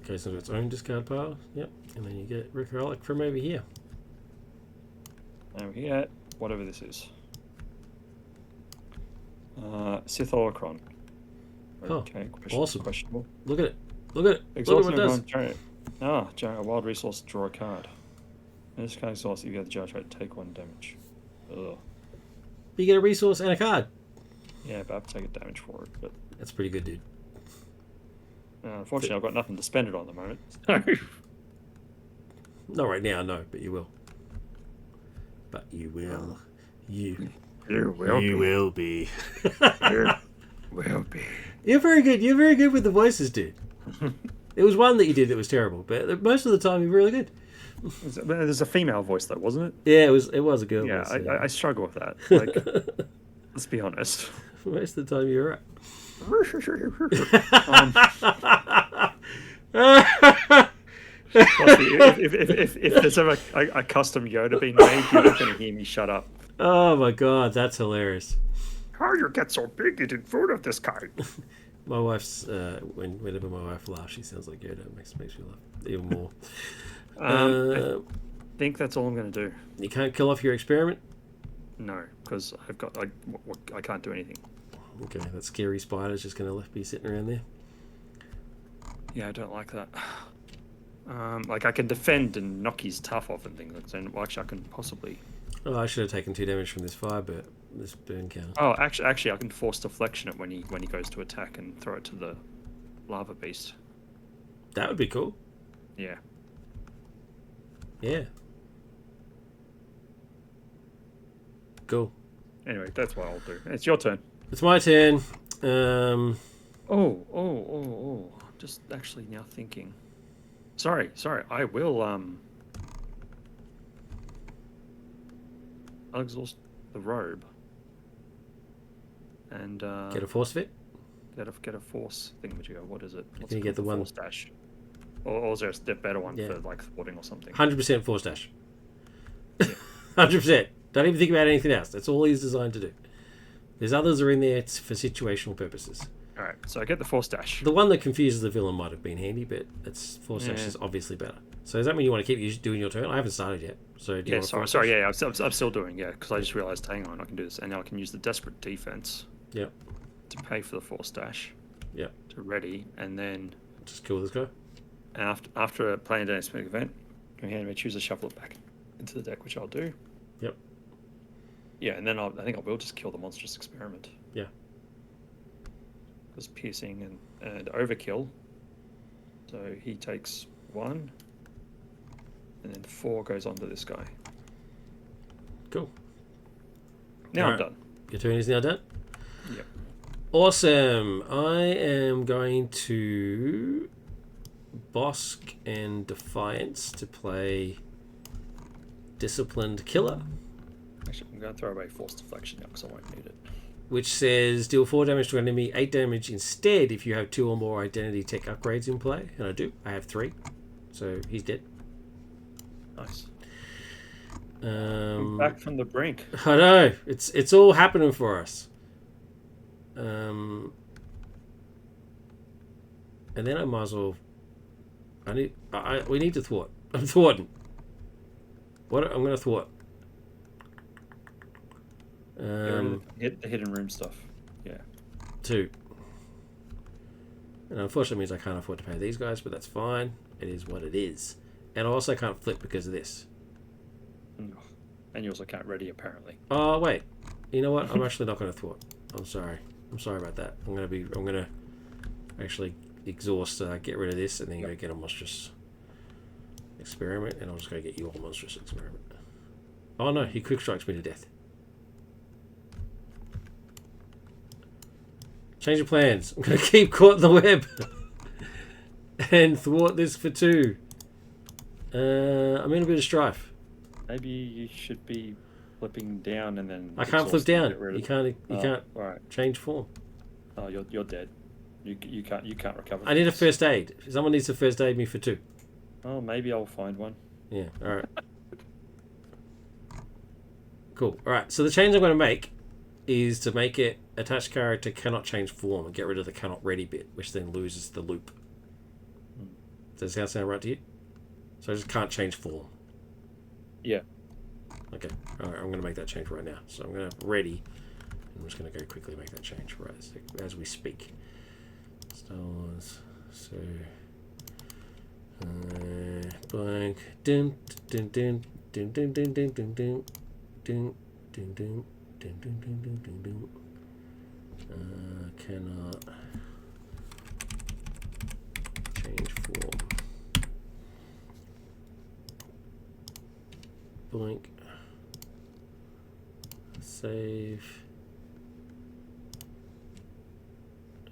Goes into its own discard pile. Yep. And then you get Rick Relic from over here. And we get whatever this is. Sith Holocron. Okay, awesome. Questionable. Look at it. Look at it. Exhaust Look at what it does. Generate a wild resource, draw a card. In this case, exhaust, you get the judge rate, take 1 damage. Ugh. You get a resource and a card. Yeah, but I have to take a damage for it. But that's pretty good, dude. Unfortunately, I've got nothing to spend it on at the moment. Not right now, no, but you will. But you will. You will be. You will be. You're very good. You're very good with the voices, dude. It was one that you did that was terrible, but most of the time you're really good. There's a female voice though, wasn't it? Yeah, it was a girl voice. Yeah, I struggle with that. Like, let's be honest. Most of the time you're right. If there's ever a custom Yoda being made, you're not going to hear me shut up. Oh my god, that's hilarious. How you get so big eating food of this kind? My wife's whenever my wife laughs, she sounds like Yoda. It makes me laugh even more. I think that's all I'm going to do. You can't kill off your experiment? No, because I can't do anything. Okay, that scary spider's just going to be sitting around there. Yeah, I don't like that. Like I can defend and knock his tough off and things like that. Well, actually, I can possibly. Oh, I should have taken 2 damage from this this burn counter. Oh, actually, I can force deflection it when he goes to attack and throw it to the lava beast. That would be cool. Yeah. Yeah. Cool. Anyway, that's what I'll do. It's your turn. It's my turn. I'm just actually now thinking. Sorry. I will I'll exhaust the robe. And get a force fit? Get a force thingamajigger. What is it? Can you get the one force dash? Or is there a better one for like thwarting or something? 100% force dash. 100%. Don't even think about anything else. That's all he's designed to do. There's others are in there for situational purposes. All right, so I get the force dash. The one that confuses the villain might have been handy, but it's force dash is obviously better. So does that mean you want to keep doing your turn? I haven't started yet. So do you want sorry. Yeah, I'm still doing. Yeah, because I just realized, hang on, I can do this, and now I can use the desperate defense. Yep. To pay for the force dash. Yep. To ready, and then just kill this guy. After playing a dynamic event, my hand may choose to shuffle it back into the deck, which I'll do. Yep. Yeah, and then I think I will just kill the monstrous experiment. Yeah. Because piercing and overkill. So he takes 1, and then 4 goes onto this guy. Cool. Now I'm done. Your turn is now done? Yep. Awesome. I am going to Bosk and Defiance to play Disciplined Killer. Actually, I'm going to throw away Force Deflection now because I won't need it. Which says deal 4 damage to an enemy, 8 damage instead if you have 2 or more identity tech upgrades in play. And I do. I have 3. So he's dead. Nice. Back from the brink. I know. It's all happening for us. And then I might as well... we need to thwart. I'm thwarting. What? I'm going to thwart. Hit the hidden room stuff. Yeah. 2. And unfortunately means I can't afford to pay these guys, but that's fine. It is what it is. And I also can't flip because of this. And you also can't ready, apparently. Oh, wait. You know what? I'm actually not going to thwart. I'm sorry. I'm sorry about that. I'm going to actually exhaust, get rid of this, and then go get a monstrous experiment, and I'll just go get you a monstrous experiment. Oh no, he quick strikes me to death. Change of plans. I'm going to keep caught in the web and thwart this for 2. I'm in a bit of strife. Maybe you should be flipping down and then... I can't flip down. You can't right. change form. Oh, you're dead. You can't recover. I need a first aid. Someone needs to first aid me for 2. Oh, maybe I'll find one. Yeah, alright. Cool. Alright, so the change I'm going to make is to make it attached character cannot change form and get rid of the cannot ready bit, which then loses the loop. Does that sound right to you? So I just can't change form. Yeah. Okay. Alright, I'm going to make that change right now. So I'm going to ready. I'm just going to go quickly make that change right as we speak. Star Wars. So... blank. Dun dun dun dun dun dun dun dun dun dun dun dun dun dun dun dun dun. Cannot change form. Blank. Save.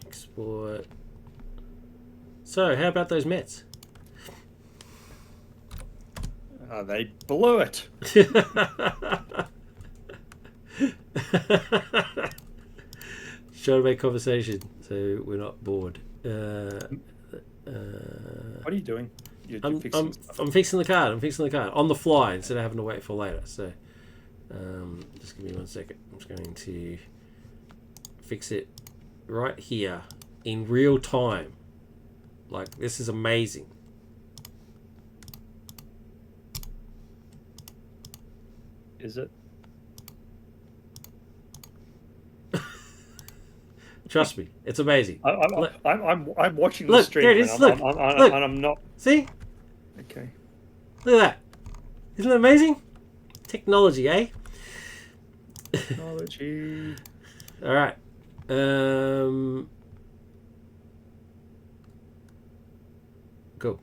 Export. So, how about those Mets? They blew it. Trying to make conversation so we're not bored. What are you doing? I'm fixing the card. I'm fixing the card on the fly instead of having to wait for later. So, just give me 1 second. I'm just going to fix it right here in real time. Like, this is amazing. Is it? Trust me, it's amazing. I'm watching the look, stream. There it is. Look, look. And I'm not. See? Okay. Look at that. Isn't that amazing? Technology, eh? Technology. All right. Cool.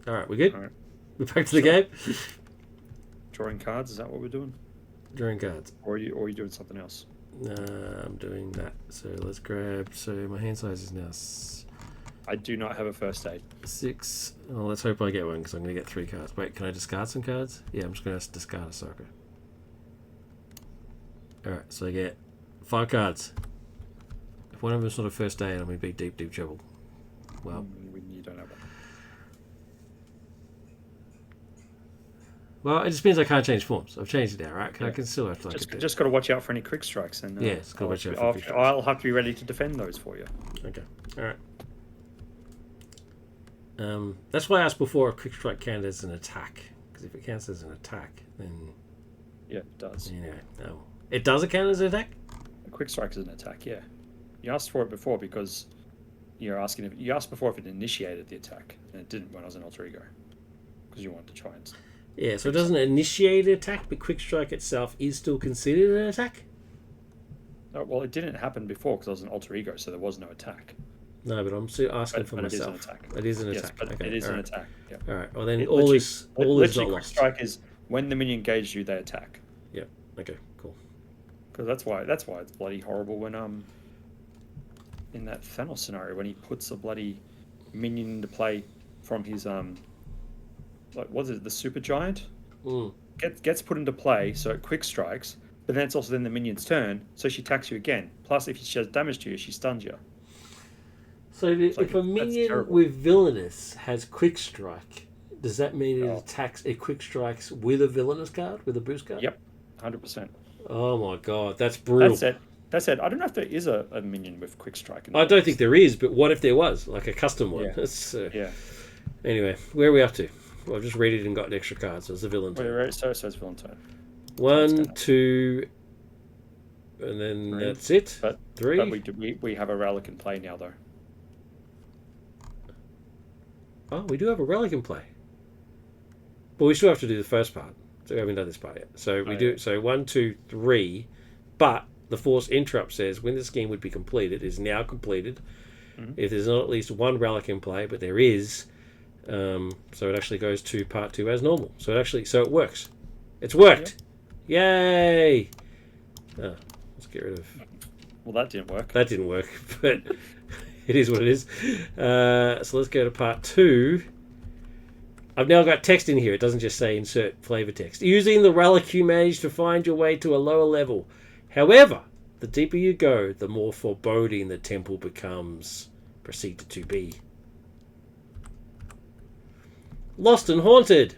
All right, we good? All right. We're back to the game. Drawing cards. Is that what we're doing? Drawing cards. Or are you doing something else? I'm doing that. So let's grab. So my hand size is now I do not have a first aid. 6. Oh, let's hope I get one because I'm going to get 3 cards. Wait, can I discard some cards? Yeah, I'm just going to discard a soccer. Alright, so I get 5 cards. If one of them's not a first aid, I'm going to be deep, deep trouble. Well, You don't have one. Well, it just means I can't change forms. I've changed it now, right? I can still have to just got to watch out for any quick strikes, and yeah, it's got to watch out for quick strikes. I'll have to be ready to defend those for you. Okay, all right. That's why I asked before if quick strike counts as an attack, because if it counts as an attack, then yeah, it does. You know, no, it does count as an attack. A quick strike is an attack. Yeah, you asked for it before because you asked before if it initiated the attack, and it didn't when I was an alter ego, because you wanted to try and. Yeah, so it doesn't initiate an attack, but quick strike itself is still considered an attack? Oh, well, it didn't happen before because I was an alter ego, so there was no attack. No, but I'm still asking for myself. It is an attack. It is an yes, attack. But okay, it is an right. attack. Yeah. All right. Well, then all is not quick lost. Strike is when the minion engages you, they attack. Yeah. Okay. Cool. Because that's why it's bloody horrible when in that Thanos scenario when he puts a bloody minion into play from his like what is it, the super giant? Gets put into play, so it quick strikes, but then it's also then the minion's turn, so she attacks you again. Plus, if she does damage to you, she stuns you. So if a minion with villainous has quick strike, does that mean it quick strikes with a villainous card, with a boost card? Yep, 100%. Oh my god, that's brutal. That's it. That said, I don't know if there is a minion with quick strike. I don't think there is, but what if there was? Like a custom one. Yeah. That's, Yeah. Anyway, where are we up to? Well, I've just read it and got an extra card, so it's the villain turn. Wait, so it's villain turn. 1, 2, and then 3. that's it. But 3. But we have a relic in play now, though. Oh, we do have a relic in play. But we still have to do the first part. So we haven't done this part yet. So we do. Yeah. So 1, 2, 3. But the force interrupt says when the scheme would be completed, is now completed. Mm-hmm. If there's not at least one relic in play, but there is, so it actually goes to part 2 as normal. So it works. It's worked. Yep. Yay! Oh, let's get rid of. Well, that didn't work. That didn't work, but it is what it is. So let's go to part 2. I've now got text in here. It doesn't just say insert flavor text. Using the relic, you manage to find your way to a lower level. However, the deeper you go, the more foreboding the temple becomes. Proceed to 2B. Lost and Haunted.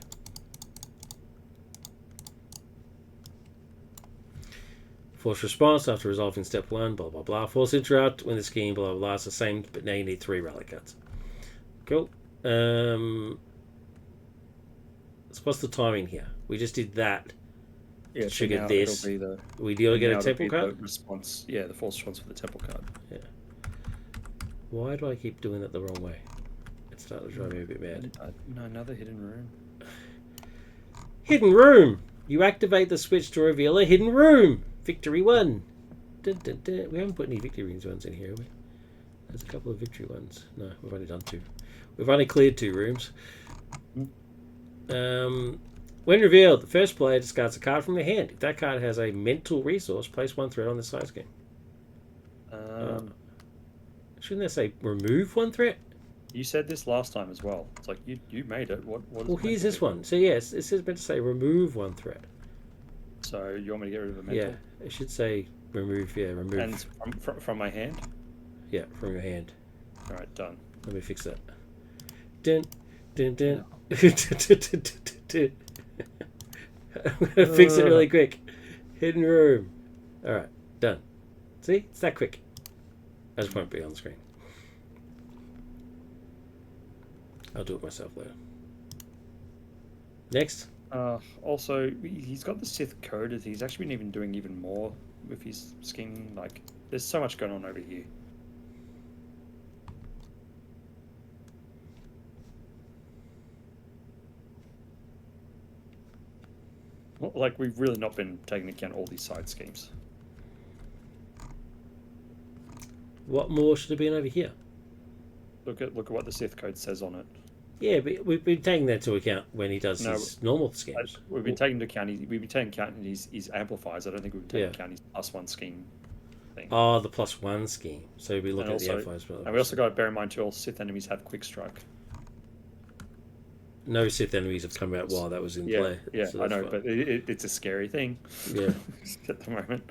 Force response after resolving step 1, blah blah blah. Force interrupt when the scheme, blah blah blah. It's the same, but now you need 3 relic cards. Cool. So what's the timing here? We just did that. Yeah, Triggered this. We deal get a temple card? The response. Yeah, the force response for the temple card. Yeah. Why do I keep doing that the wrong way? It's starting to drive me a bit mad. No, another hidden room. Hidden room! You activate the switch to reveal a hidden room! Victory 1! Dun, dun, dun. We haven't put any victory ones in here, have we? There's a couple of victory ones. No, we've only done 2. We've only cleared 2 rooms. When revealed, the first player discards a card from their hand. If that card has a mental resource, place 1 threat on the side scheme. Shouldn't they say remove 1 threat? You said this last time as well. It's like you made it. What Well, here's this one. So yes, it says meant to say remove 1 threat. So you want me to get rid of a mental? Yeah, it should say remove. Yeah, remove. And from my hand. Yeah, from your hand. All right, done. Let me fix that. Dun, dun, dun. I'm gonna fix it really quick. Hidden room. All right, done. See, it's that quick. I just won't be on the screen. I'll do it myself later. Next. Also, he's got the Sith code. He's actually been even doing even more with his scheming. Like, there's so much going on over here. Like, we've really not been taking into account all these side schemes. What more should have been over here? Look at what the Sith code says on it. Yeah, but we've been taking that into account when he does his normal schemes. We've been taking into account. We've been taking account his amplifiers. I don't think we've been taking account his +1 scheme thing. Oh, the +1 scheme. So we look at the amplifiers. And we also got to bear in mind too, all Sith enemies have quick strike. No Sith enemies have come out while that was in play. Yeah, so I know, but it's a scary thing. Yeah, at the moment.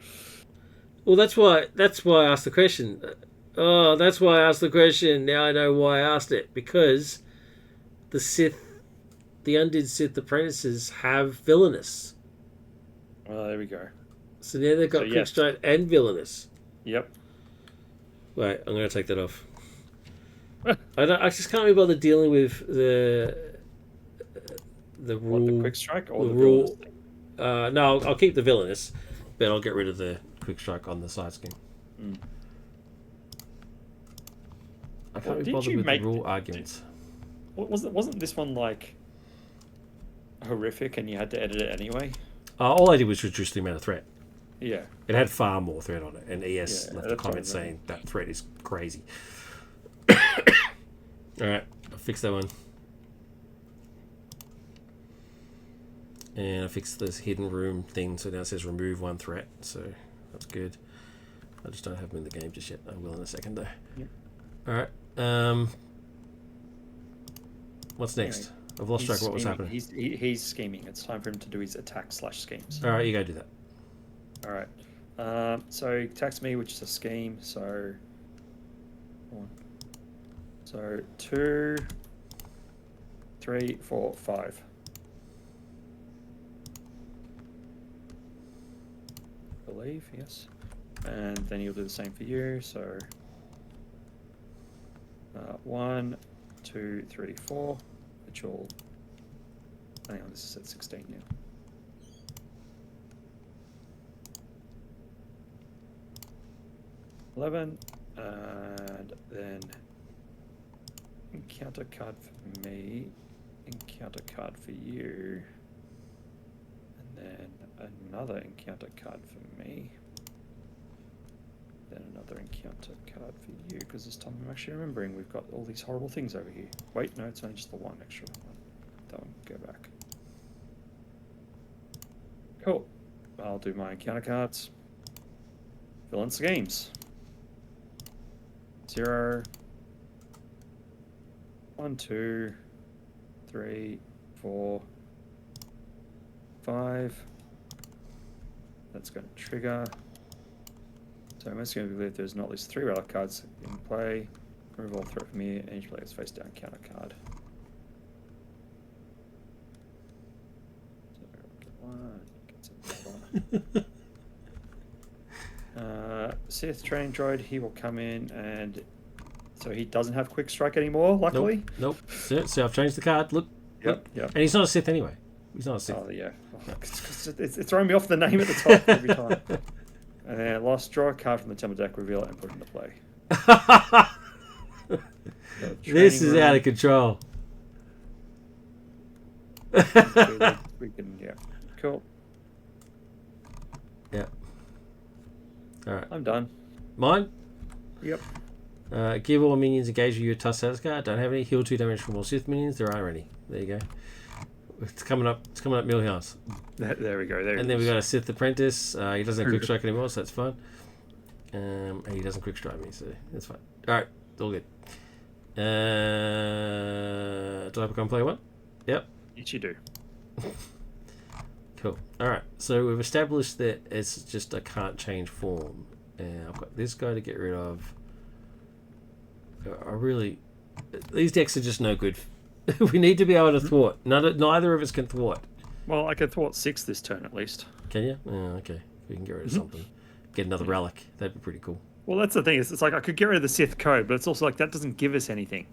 Well, that's why I asked the question. Oh, that's why I asked the question. Now I know why I asked it, because the undead Sith apprentices have villainous. Well, there we go. So now they've got quick strike and villainous. Yep. Wait, I'm going to take that off. I just can't be bothered dealing with the rule. What, the quick strike or the rule? No, I'll keep the villainous, but I'll get rid of the quick strike on the side scheme. I can't be bothered with the rule arguments. Wasn't this one like horrific and you had to edit it anyway? All I did was reduce the amount of threat. Yeah. It had far more threat on it, and ES left a comment saying that threat is crazy. Alright, I'll fix that one. And I fixed this hidden room thing, so now it says remove 1 threat, so that's good. I just don't have them in the game just yet. I will in a second though. Yep. Alright. What's next? I've lost track of what was happening. He's scheming. It's time for him to do his attack/schemes. Alright, you go do that. Alright. So he attacks me, which is a scheme, so 1. So 2, 3, 4, 5. I believe, yes. And then you'll do the same for you. So 1, 2, 3, 4, which will... Hang on, this is at 16 now. $11, and then encounter card for me, encounter card for you, and then another encounter card for me, then another encounter card for you, because this time I'm actually remembering we've got all these horrible things over here. Wait, no, it's only just the one extra one. That one, go back. Cool. I'll do my encounter cards. Fill in schemes. 0, 1, 2, 3, 4, 5. That's going to trigger. So I'm just going to believe there's not at least 3 relic cards in play. Remove all threat from here, and each player's face down counter card. So get 1, get another. Sith training droid, he will come in, and so he doesn't have quick strike anymore, luckily. Nope. So I've changed the card. Look. Yep. And he's not a Sith anyway. He's not a Sith. Oh, yeah. It's throwing me off the name at the top every time. And then last, draw a card from the temple deck, reveal it, and put it into play. This is out of control. We can, yeah. Cool. Yeah. All right. I'm done. Mine? Yep. Give all minions engaged with your tough status card. Don't have any. Heal 2 damage from all Sith minions. There are any. There you go. It's coming up. It's coming up Millhouse. There we go. There. And then we got a Sith apprentice. He doesn't have quick strike anymore, so that's fine. And he doesn't quick strike me, so that's fine. All right, all good. Do I become player 1? Yep. Yes, you do. Cool. All right. So we've established that it's just a can't change form, and I've got this guy to get rid of. These decks are just no good. We need to be able to thwart. Neither of us can thwart. Well, I can thwart 6 this turn at least. Can you? Oh, okay. We can get rid of something. Get another relic. That'd be pretty cool. Well, that's the thing. It's like I could get rid of the Sith code, but it's also like that doesn't give us anything.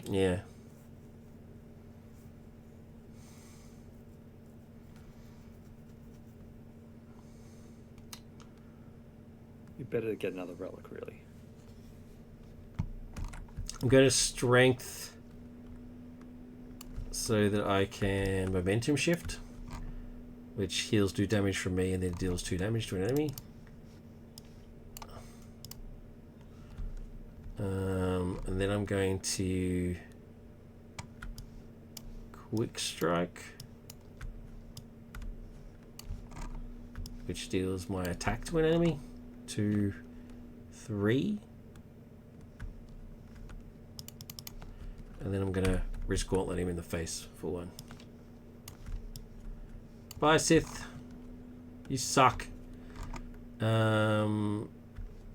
Yeah. You better get another relic, really. I'm going to strength so that I can momentum shift, which heals 2 damage from me and then deals 2 damage to an enemy. And then I'm going to quick strike, which deals my attack to an enemy. 2, 3. And then I'm going to risk gauntlet him in the face for 1. Bye, Sith. You suck. And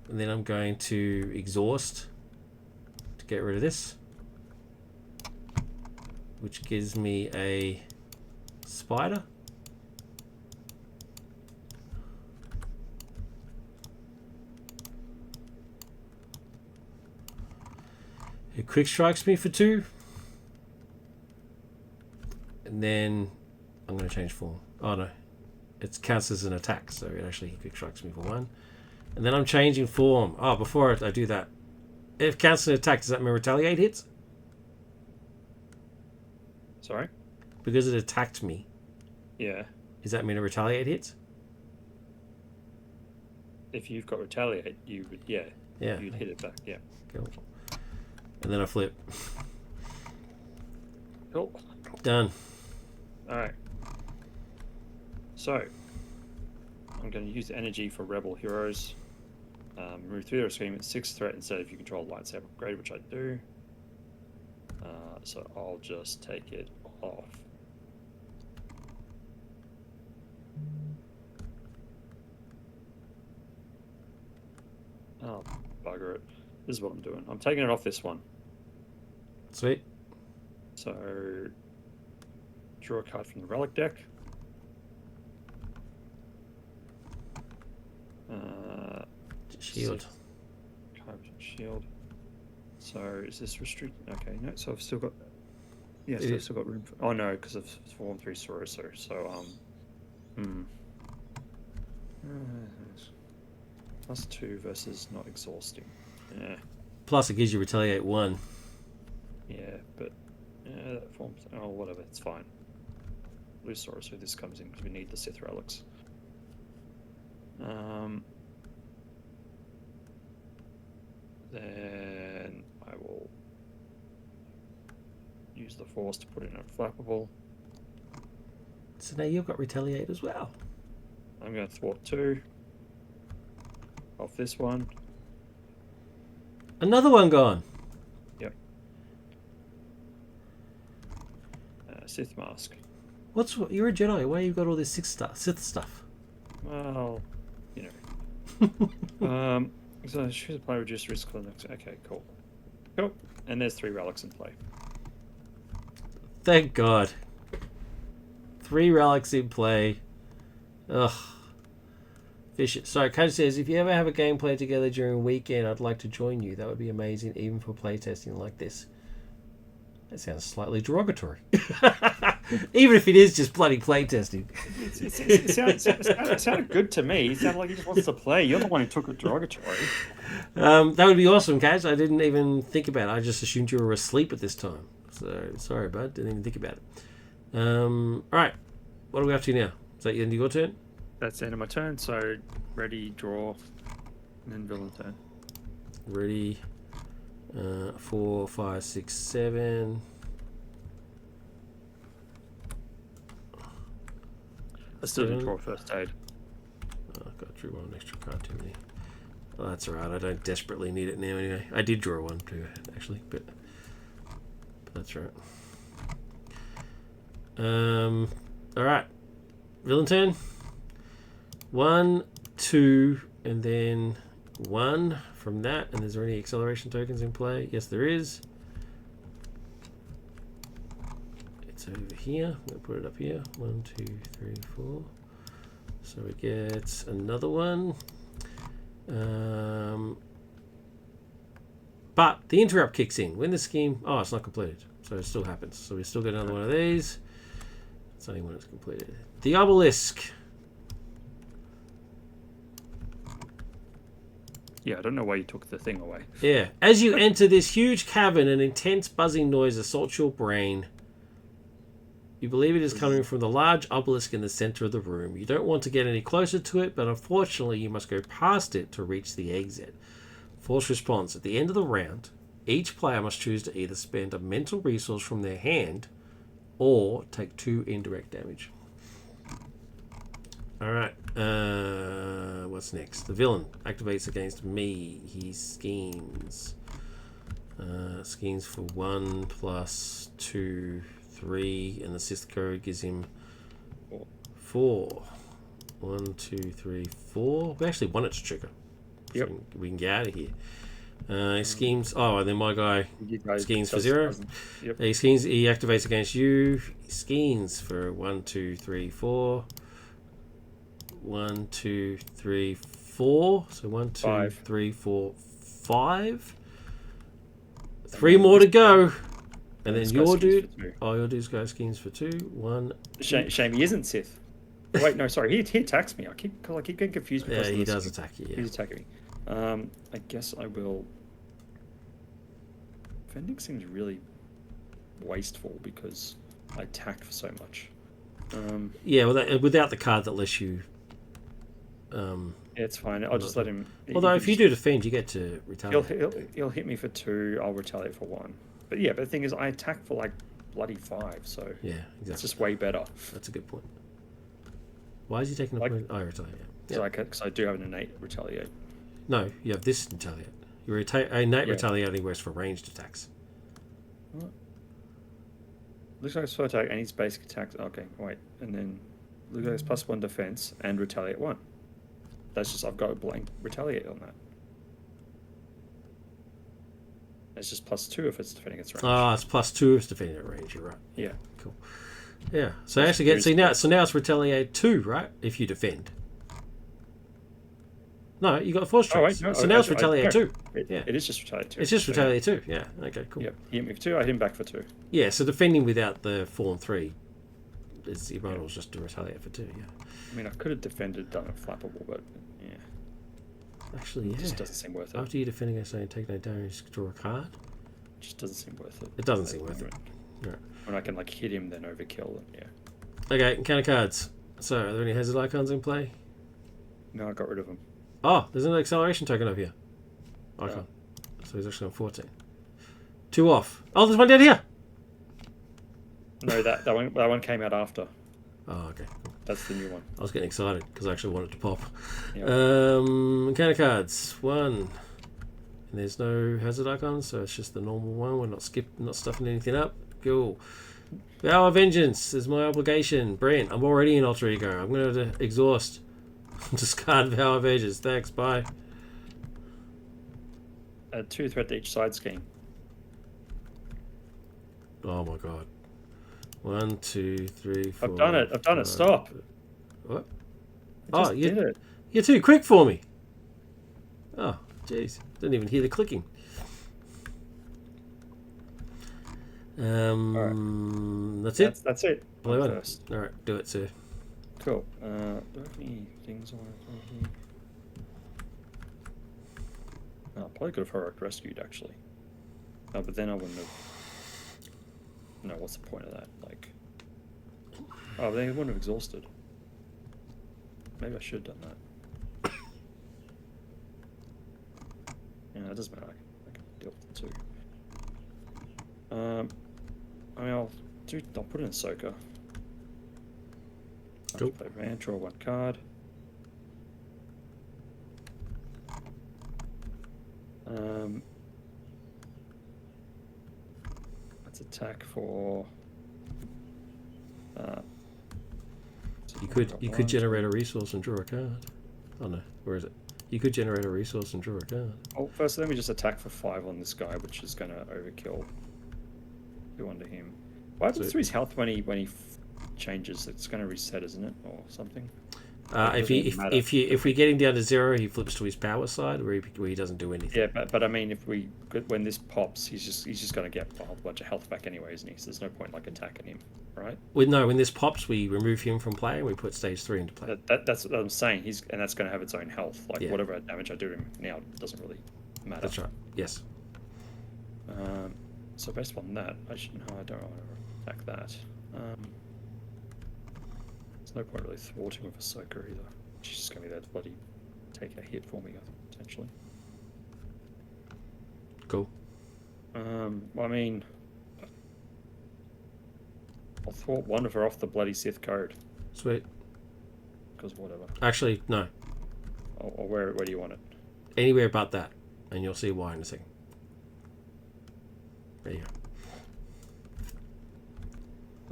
then I'm going to exhaust to get rid of this, which gives me a spider. It quick strikes me for 2. And then I'm going to change form. Oh no, it counts as an attack, so it actually quick strikes me for 1. And then I'm changing form. Oh, before I do that, if it counts as an attack, does that mean retaliate hits? Sorry? Because it attacked me. Yeah. Does that mean a retaliate hits? If you've got retaliate, you would, yeah. You'd hit it back, yeah. Cool. And then I flip. Cool. Done. Alright. So, I'm going to use energy for Rebel Heroes. Move through their scheme at 6 threat instead if you control lightsaber upgrade, which I do. So I'll just take it off. Oh, bugger it. This is what I'm doing. I'm taking it off this one. Sweet. So, draw a card from the relic deck. Shield. Shield. So is this restricted? Okay, no. So I've still got. Yes, I've still got room. Oh no, because I've fallen through Sorcerer. So +2 versus not exhausting. Yeah. Plus, it gives you retaliate 1. Yeah, but that forms. Oh, whatever. It's fine. Blue Sorcerer. This comes in because we need the Sith relics. Then I will use the Force to put in Unflappable. So now you've got retaliate as well. I'm going to thwart 2 off this one. Another one gone. Yep. Sith Mask. You're a Jedi. Why you got all this Sith stuff? Well, so choose a play, reduce risk for the next. Okay, cool. And there's 3 relics in play. Thank God. 3 relics in play. Ugh. Fish. So, Coach says, if you ever have a gameplay together during a weekend, I'd like to join you. That would be amazing, even for playtesting like this. That sounds slightly derogatory. Even if it is just bloody playtesting. It sounded good to me. It sounded like he just wants to play. You're the one who took it derogatory. That would be awesome, Kaz. I didn't even think about it. I just assumed you were asleep at this time. So, sorry, bud. Didn't even think about it. All right. What are we up to now? Is that the end of your turn? That's the end of my turn. So, ready, draw, and then villain turn. Ready. 4, 5, 6, 7. I still didn't draw first aid. Oh, I got drew one extra card too many. Well, that's alright. I don't desperately need it now anyway. I did draw one too, actually, but that's right. Alright. Villain turn. 1, 2, and then 1 from that. And is there any acceleration tokens in play? Yes, there is. It's over here. I'm going to put it up here. 1, 2, 3, 4. So we get another one. But the interrupt kicks in. When the scheme... Oh, it's not completed. So it still happens. So we still get another one of these. It's only when it's completed. The obelisk. Yeah, I don't know why you took the thing away. Yeah. As you enter this huge cavern, an intense buzzing noise assaults your brain. You believe it is coming from the large obelisk in the center of the room. You don't want to get any closer to it, but unfortunately you must go past it to reach the exit. Force response. At the end of the round, each player must choose to either spend a mental resource from their hand or take 2 indirect damage. Alright. What's next? The villain activates against me. He schemes. Schemes for 1 + 2, 3, and the Sith code gives him 4. 1, 2, 3, 4. We actually want it to trigger. Yep. So we can get out of here. He schemes. Oh, and then my guy schemes for 0. Yep. He schemes. He activates against you. He schemes for 1, 2, 3, 4. 1, 2, 3, 4. So 1, 2, 5. 3, 4, 5. 3 more to go. And then your dude. Oh, your dude's got schemes for 2. 1. Shame he isn't Sith. Oh, wait, no, sorry. He attacks me. I keep getting confused. Yeah, he does attack you. Yeah. He's attacking me. I guess I will. Fending seems really wasteful because I attacked for so much. Yeah, without the card that lets you. Yeah, it's fine. I'll just let him. Although if you do defend, you get to retaliate. He'll hit me for 2. I'll retaliate for 1. But yeah, but the thing is, I attack for like bloody 5. So yeah, exactly. It's just way better. That's a good point. Why is he taking a point? Oh, retaliate. Because I do have an innate retaliate. No, you have this retaliate. Your innate retaliate only works for ranged attacks. What? Looks like it's full attack and his basic attacks. Okay, wait, and then looks like it's +1 defense and retaliate 1. That's just I've got a blank retaliate on that. It's just +2 if it's defending its range. Oh, it's +2 if it's defending at range. You're right. Yeah. Cool. Yeah. So actually get now it's retaliate 2, right? If you defend. No, you got 4 Oh, strikes. wait, no. So now it's Retaliate 2. Yeah. It is just Retaliate 2. It's just So, Retaliate 2. Yeah. Okay, cool. Yep. He hit me for 2. I hit him back for 2. Yeah, so defending without the 4 and 3, you might as Yeah. well just do Retaliate for 2, yeah. I mean, I could have defended, done it flappable, but yeah. Actually, yeah. It just doesn't seem worth it. After you defend against something, take no damage, draw a card. It just doesn't seem worth it. It doesn't seem worth it. Right. When I can like hit him, then overkill, and yeah. Okay, encounter cards. So, are there any hazard icons in play? No, I got rid of him. Oh, there's an acceleration token up here. Icon. So he's actually on 14. 2 off. Oh, there's one down here! No, that one came out after. Oh, okay. That's the new one. I was getting excited because I actually wanted to pop. Yeah. Encounter cards. 1. And there's no hazard icons, so it's just the normal one. We're not stuffing anything up. Cool. Vow of Vengeance is my obligation. Brilliant. I'm already in Alter Ego. I'm going to exhaust. Discard Vow of Vengeance. Thanks. Bye. Add 2 threat to each side scheme. Oh my god. 1, 2, 3, 4. I've done it. Stop. What? I just did it. You're too quick for me. Oh, jeez. Didn't even hear the clicking. That's it? That's it. Play one. First. Alright, do it, sir. Cool. Do I have any things I want to play here? Oh, I probably could have heroic rescued, actually. No, but then I wouldn't have... No, what's the point of that? Like... Oh, then I wouldn't have exhausted. Maybe I should have done that. Yeah, it doesn't matter. I can deal with the 2. I mean, I'll put it in Soaker. Cool. Play Van, draw 1 card. Let's attack for. You could generate a resource and draw a card. Oh no, where is it? You could generate a resource and draw a card. Oh, first let me just attack for 5 on this guy, which is going to overkill. Do under him. What happens to his health when he changes? It's going to reset, isn't it, or something? If we get him down to 0, he flips to his power side, where he doesn't do anything. Yeah, but I mean, when this pops, he's just going to get a whole bunch of health back anyway, isn't he? So there's no point like attacking him, right? When this pops, we remove him from play and we put stage 3 into play. That's what I'm saying. And that's going to have its own health. Like whatever damage I do to him now doesn't really matter. That's right. Yes. So based upon that, I don't want to attack that. There's no point really thwarting with a Soaker either. She's just going to be there to bloody take a hit for me, I think, potentially. Cool. Well, I mean, I'll thwart one of her off the bloody Sith code. Sweet. Because whatever. Actually, no. Or where do you want it? Anywhere but that, and you'll see why in a second. There you go.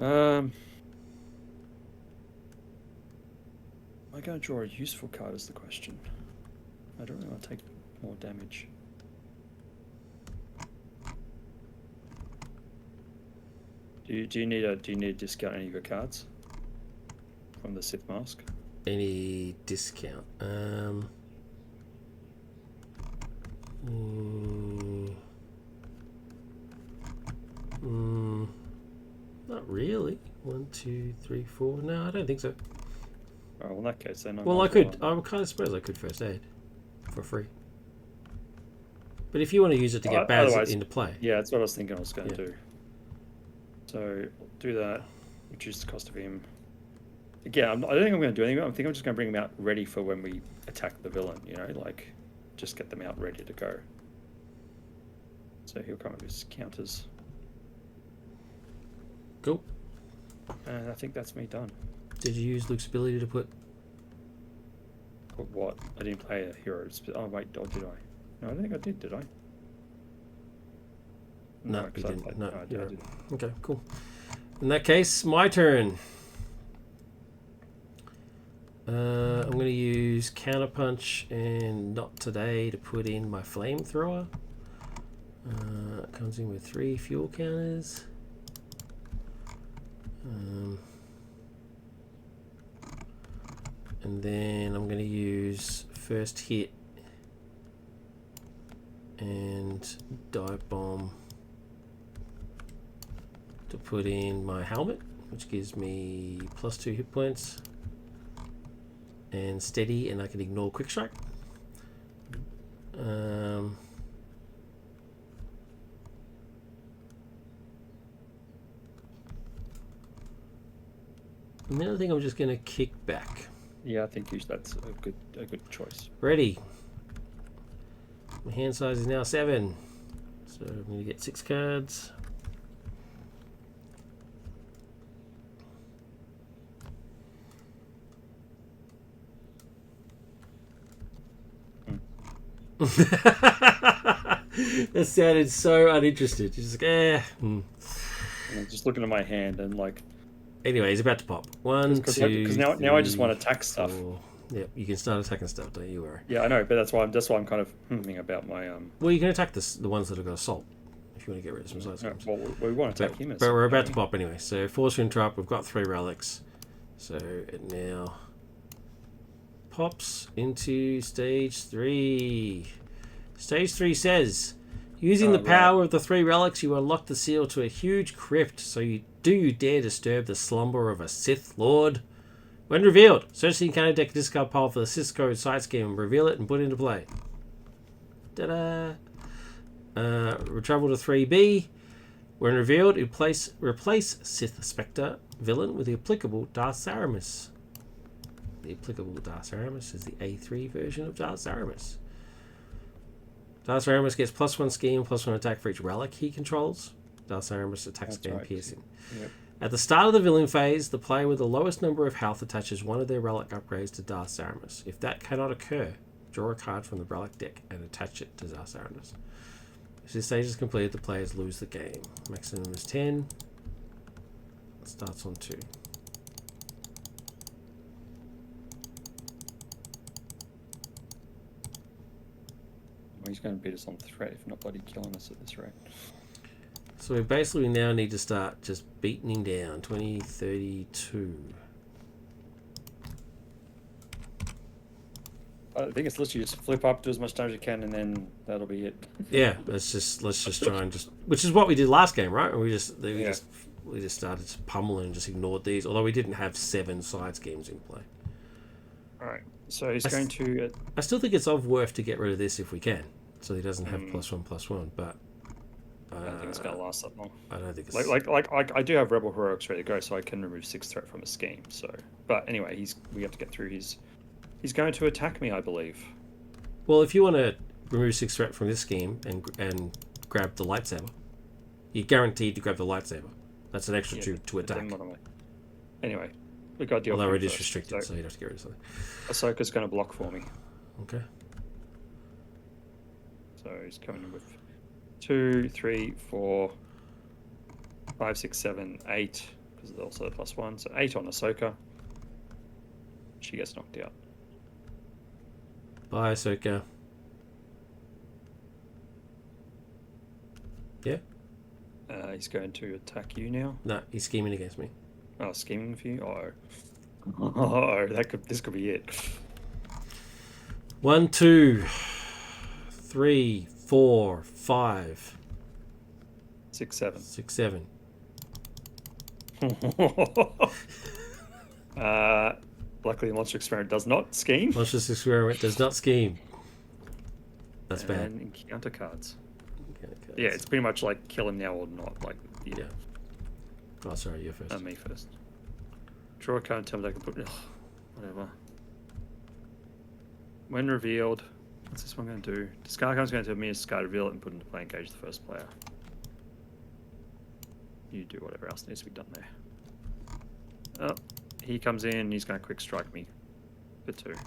Am I going to draw a useful card is the question. I don't really want to take more damage. Do you need to discount any of your cards from the Sith Mask? Any discount? Not really. 1, 2, 3, 4. No, I don't think so. Oh, well, in that case, then. Well, I could. I kind of suppose I could first aid for free. But if you want to use it to get Baz into play, yeah, that's what I was thinking I was going to do. So do that. Reduce the cost of him. Again, I don't think I'm going to do anything. I think I'm just going to bring him out ready for when we attack the villain. You know, like just get them out ready to go. So he'll come with his counters. Cool. And I think that's me done. Did you use Luke's ability to put? Put what? I didn't play a hero. Oh wait, oh, did I? No, I don't think I did I? No, you didn't. No, I didn't. Okay, cool. In that case, my turn. I'm going to use Counterpunch and Not Today to put in my Flamethrower. It comes in with 3 fuel counters. And then I'm going to use First Hit and dive bomb to put in my helmet, which gives me +2 hit points, and steady, and I can ignore quick strike. And then I think I'm just going to kick back. Yeah, I think that's a good choice. Ready. My hand size is now 7. So I'm going to get 6 cards. That sounded so uninterested. Just like, I'm just looking at my hand and like. Anyway, he's about to pop. 1, 2, because now I just want to attack stuff. Yep, you can start attacking stuff. Don't you worry. Yeah, I know, but that's why I'm kind of thinking about my Well, you can attack the ones that have got assault if you want to get rid of some size games. Well, we want to attack him. But we're about to pop anyway. So force interrupt. We've got 3 relics. So it now pops into stage 3. Stage 3 says, using the power of the 3 relics, you unlock the seal to a huge crypt. So you dare disturb the slumber of a Sith Lord? When revealed, search the encounter deck discard pile for the Sith Code side scheme, reveal it, and put it into play. Ta-da! Travel to 3B. When revealed, replace Sith Spectre villain with the applicable Darth Saramis. The applicable Darth Saramis is the A3 version of Darth Saramis. Darth Saramis gets +1 scheme, +1 attack for each relic he controls. Darth Saramis attacks game piercing. Yep. At the start of the villain phase, the player with the lowest number of health attaches one of their relic upgrades to Darth Saramis. If that cannot occur, draw a card from the relic deck and attach it to Darth Saramis. If this stage is completed, the players lose the game. Maximum is 10. It starts on 2. Well, he's going to beat us on threat, if not bloody killing us at this rate. So we basically now need to start just beating him down. 20, 32. I think it's literally just flip up, do as much damage as you can, and then that'll be it. Yeah, let's just try and which is what we did last game, right? We just started pummeling and just ignored these. Although we didn't have 7 side schemes in play. All right, so he's going to. I still think it's of worth to get rid of this if we can, so he doesn't have +1/+1. But I don't think it's going to last that long. I don't think it's like I do have Rebel Heroics ready to go, so I can remove 6 threat from a scheme. So, but anyway, we have to get through his. He's going to attack me, I believe. Well, if you want to remove 6 threat from this scheme and grab the lightsaber, you're guaranteed to grab the lightsaber. That's an extra 2 to attack. Anyway, we got the. Although it is restricted, so you'd have to get rid of something. Ahsoka's going to block for me. Okay. So he's coming in with 2, 3, 4, 5, 6, 7, 8, because there's also the +1. So 8 on Ahsoka. She gets knocked out. Bye, Ahsoka. Yeah? He's going to attack you now. No, he's scheming against me. Oh, scheming for you? Oh, this could be it. 1, 2, 3, 4, 5, 6, 7. 6, 7. Luckily, Monster Experiment does not scheme. Monstrous Experiment does not scheme. That's bad. And encounter cards. Yeah, it's pretty much like kill him now or not. Like yeah. Oh, sorry, you're first. Me first. Draw a card and tell me I can put. Whatever. When revealed, what's this one going to do? Discard card's going to tell me to discard, reveal it, and put into play. Engage the first player. You do whatever else needs to be done there. Oh, he comes in. He's going to quick strike me for 2. I'm going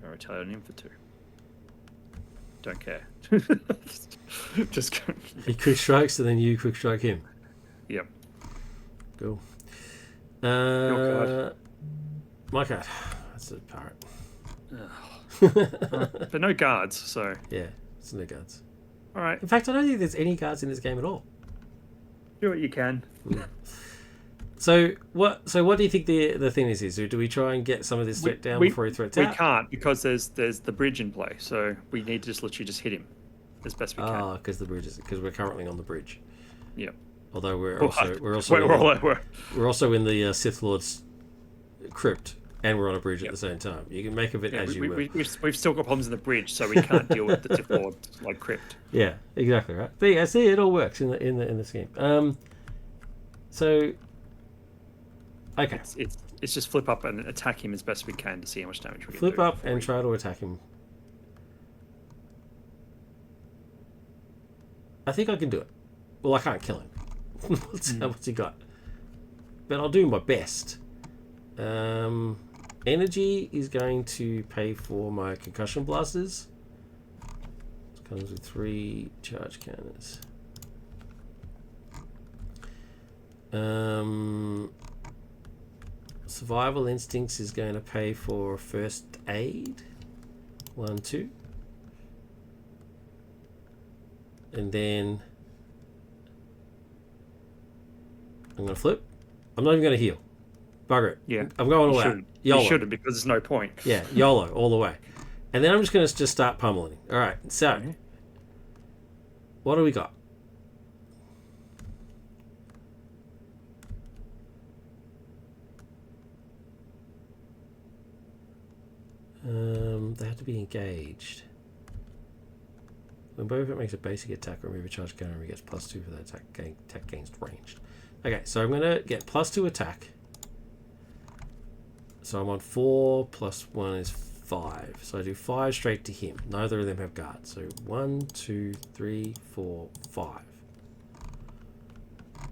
to retaliate on him for 2. Don't care. Just go. He quick strikes and then you quick strike him. Yep. Cool. Your card. My card. That's a pirate. But no guards, so. Yeah, it's no guards. Alright. In fact, I don't think there's any guards in this game at all. Do what you can. So what? So what do you think the thing is? Do we try and get some of this threat down before he threats we out? can't because there's the bridge in play, so we need to just literally just hit him as best we can. Because the bridge is because we're currently on the bridge. Yep. Although we're What? also we're also in the Sith Lord's crypt, and we're on a bridge at the same time. You can make of it as you will. We've still got problems in the bridge, so we can't deal with the Sith Lord like crypt. Yeah, exactly right. But yeah, see, it all works in the scheme. So okay, It's just flip up and attack him as best we can to see how much damage we can flip do up and try to attack him. I think I can do it. Well, I can't kill him. What's he got? But I'll do my best. Energy is going to pay for my concussion blasters. It comes with 3 charge counters. Survival instincts is going to pay for first aid. 1, 2. And then I'm going to flip. I'm not even going to heal. Bugger it. Yeah. I'm going all out. YOLO. You shouldn't because there's no point. Yeah, YOLO all the way. And then I'm just going to just start pummeling. All right. So, what do we got? They have to be engaged. When Boba Fett makes a basic attack, remove a charge counter and he gets +2 for that attack. Attack gains ranged. Okay, so I'm going to get +2 attack. So I'm on 4 plus 1 is 5. So I do 5 straight to him. Neither of them have guard. So 1, 2, 3, 4, 5.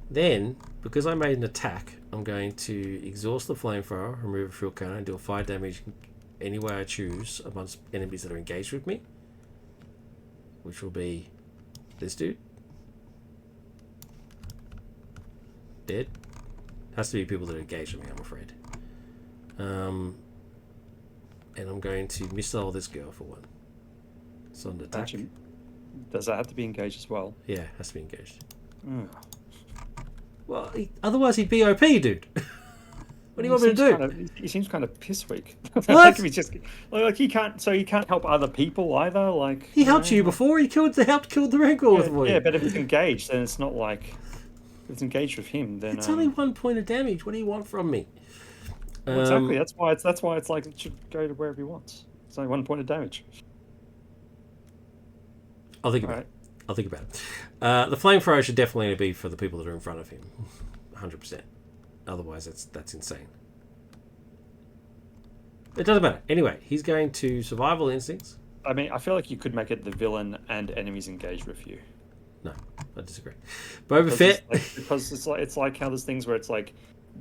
Then, because I made an attack, I'm going to exhaust the flamethrower, remove a field counter, and deal 5 damage any way I choose amongst enemies that are engaged with me. Which will be this dude. Dead. Has to be people that are engaged with me, I'm afraid. And I'm going to missile this girl for 1. So on attack. Does that have to be engaged as well? Yeah, has to be engaged. Mm. Well, otherwise he'd be OP, dude. What do you want me to do? He seems kind of piss weak. What? Like he's just like he can't. So he can't help other people either. Like he helped you before. He helped kill the Rancor with you. Yeah, but if it's engaged, then it's not like if it's engaged with him. Then it's only 1 point of damage. What do you want from me? Well, exactly. That's why it's like it should go to wherever he wants. It's only 1 point of damage. I'll think about it. I'll think about it. The flamethrower should definitely be for the people that are in front of him. 100%. Otherwise, that's insane. It doesn't matter. Anyway, he's going to survival instincts. I mean, I feel like you could make it the villain and enemies engaged with you. No, I disagree. Boba Fett, because it's like how there's things where it's like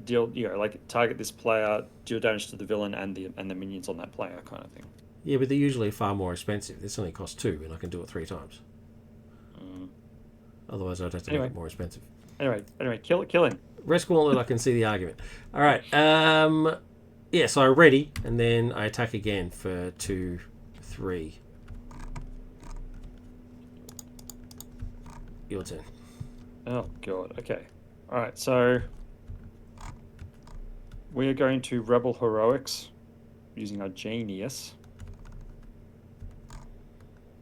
deal like target this player, deal damage to the villain and the minions on that player kind of thing. Yeah, but they're usually far more expensive. This only costs 2, and I can do it 3 times. Otherwise, I'd have to make it more expensive. Anyway, kill him. Rest Gauntlet, I can see the argument. All right. Yeah, so I ready, and then I attack again for 2, 3. Your turn. Oh, God. Okay. All right, so we are going to Rebel Heroics using our Genius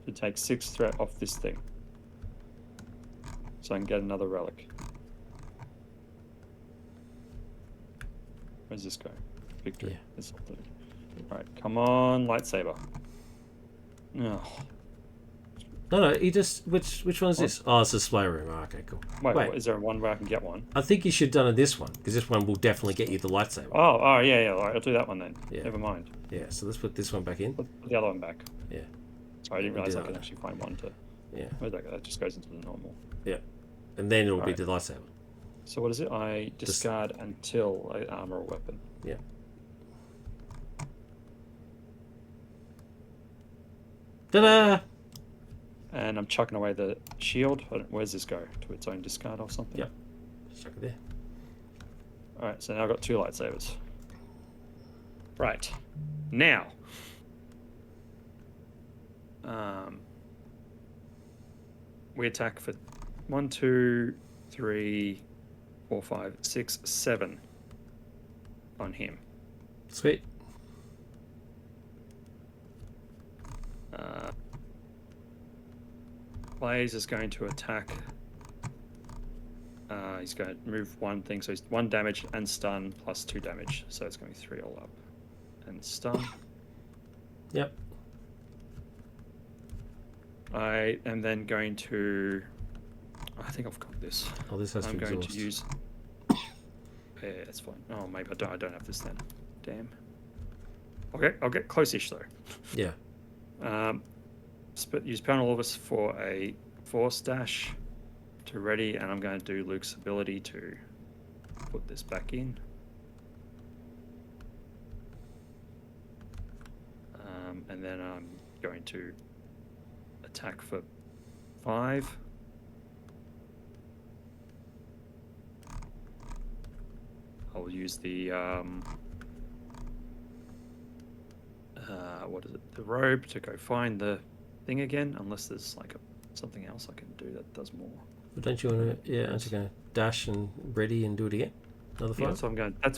to take 6 threat off this thing. So I can get another relic. Where's this go? Victory. Yeah. Alright, come on, lightsaber. Oh. No, he just... Which one is this? Oh, it's a display room. Oh, okay, cool. Wait, is there one where I can get one? I think you should have done it this one, because this one will definitely get you the lightsaber. Oh, yeah. Alright, I'll do that one then. Yeah. Never mind. Yeah, so let's put this one back in. Put the other one back. Yeah. Sorry, I didn't realise I could actually find one to... Yeah. Where's that go? That just goes into the normal. Yeah. And then it'll be the lightsaber. So what is it? I discard until I armor a weapon. Yeah. Ta-da! And I'm chucking away the shield. Where's this go? To its own discard or something? Yep. Chuck it there. Alright, so now I've got 2 lightsabers. Right. Now. We attack for 1, 2, 3, 4, 5, 6, 7 on him. Sweet. Blaze is going to attack. He's going to move one thing, so he's 1 damage and stun plus 2 damage, so it's going to be 3 all up. And stun. Yep. I am then going to. I think I've got this. Oh, this has to I'm going exhaust. to use. Yeah, that's fine. Oh, maybe I don't have this then. Damn. I'll get close-ish though. Yeah. Use Panel Orvis for a force dash to ready, and I'm going to do Luke's ability to put this back in. And then I'm going to attack for 5. I'll use the what is it? The robe to go find the thing again, unless there's like something else I can do that does more. But don't you want to? Yeah, aren't you going to dash and ready and do it again? Another 5? Yeah, that's what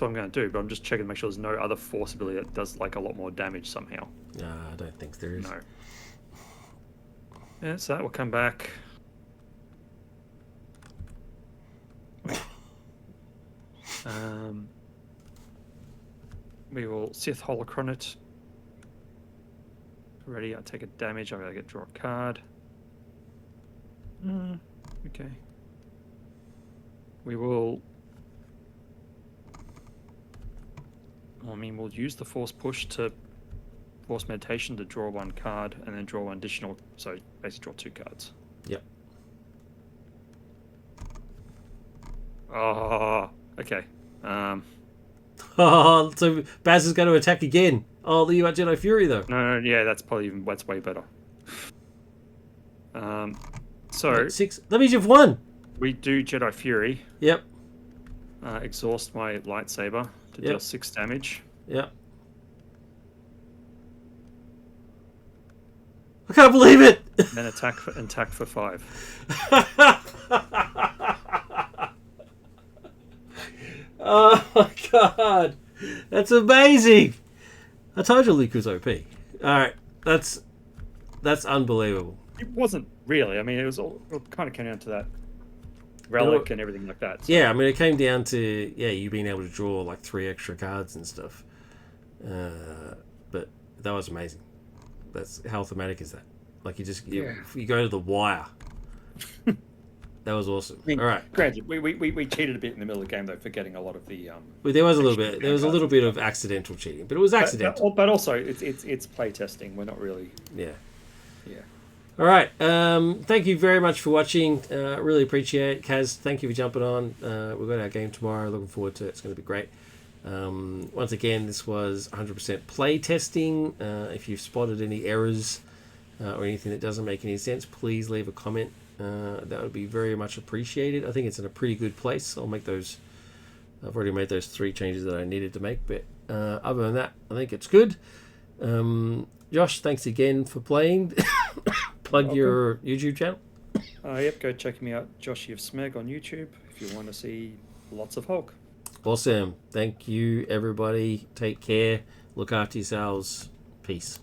I'm going to do. But I'm just checking to make sure there's no other force ability that does like a lot more damage somehow. I don't think there is. No. Yeah, so that will come back. We will Sith Holocron it. Ready, I take a damage, I gotta get draw a card. Okay. We will. We'll use the Force Push to Force Meditation to draw 1 card and then draw 1 additional, so basically draw 2 cards. Yep. Oh, okay. Oh, so Baz is going to attack again. Oh, you got Jedi Fury though. No, yeah, that's way better. So 6. That means you've won. we do Jedi Fury. Yep. Exhaust my lightsaber to deal 6 damage. Yep. I can't believe it. Then attack for 5. Oh my god, that's amazing! I told you Luke was OP. All right, that's unbelievable. It wasn't really. I mean, it kind of came down to that relic and everything like that. So. Yeah, I mean, it came down to you being able to draw like 3 extra cards and stuff. But that was amazing. How thematic is that? Like you go to the wire. That was awesome. I mean, all right. Granted, we cheated a bit in the middle of the game though, forgetting a lot of the. Well, there was a little bit. There was a little bit of accidental cheating, but it was accidental. But also, it's play testing. We're not really. Yeah. Yeah. All right. Thank you very much for watching. Really appreciate it. Kaz, thank you for jumping on. We've got our game tomorrow. Looking forward to it. It's going to be great. Once again, this was 100% play testing. If you've spotted any errors or anything that doesn't make any sense, please leave a comment. That would be very much appreciated. I think it's in a pretty good place. I'll make those. I've already made those 3 changes that I needed to make, but other than that, I think it's good. Josh, thanks again for playing. Plug your YouTube channel. Yep, go check me out, Josh of Smeg on YouTube if you want to see lots of Hulk. Awesome. Thank you, everybody. Take care. Look after yourselves. Peace.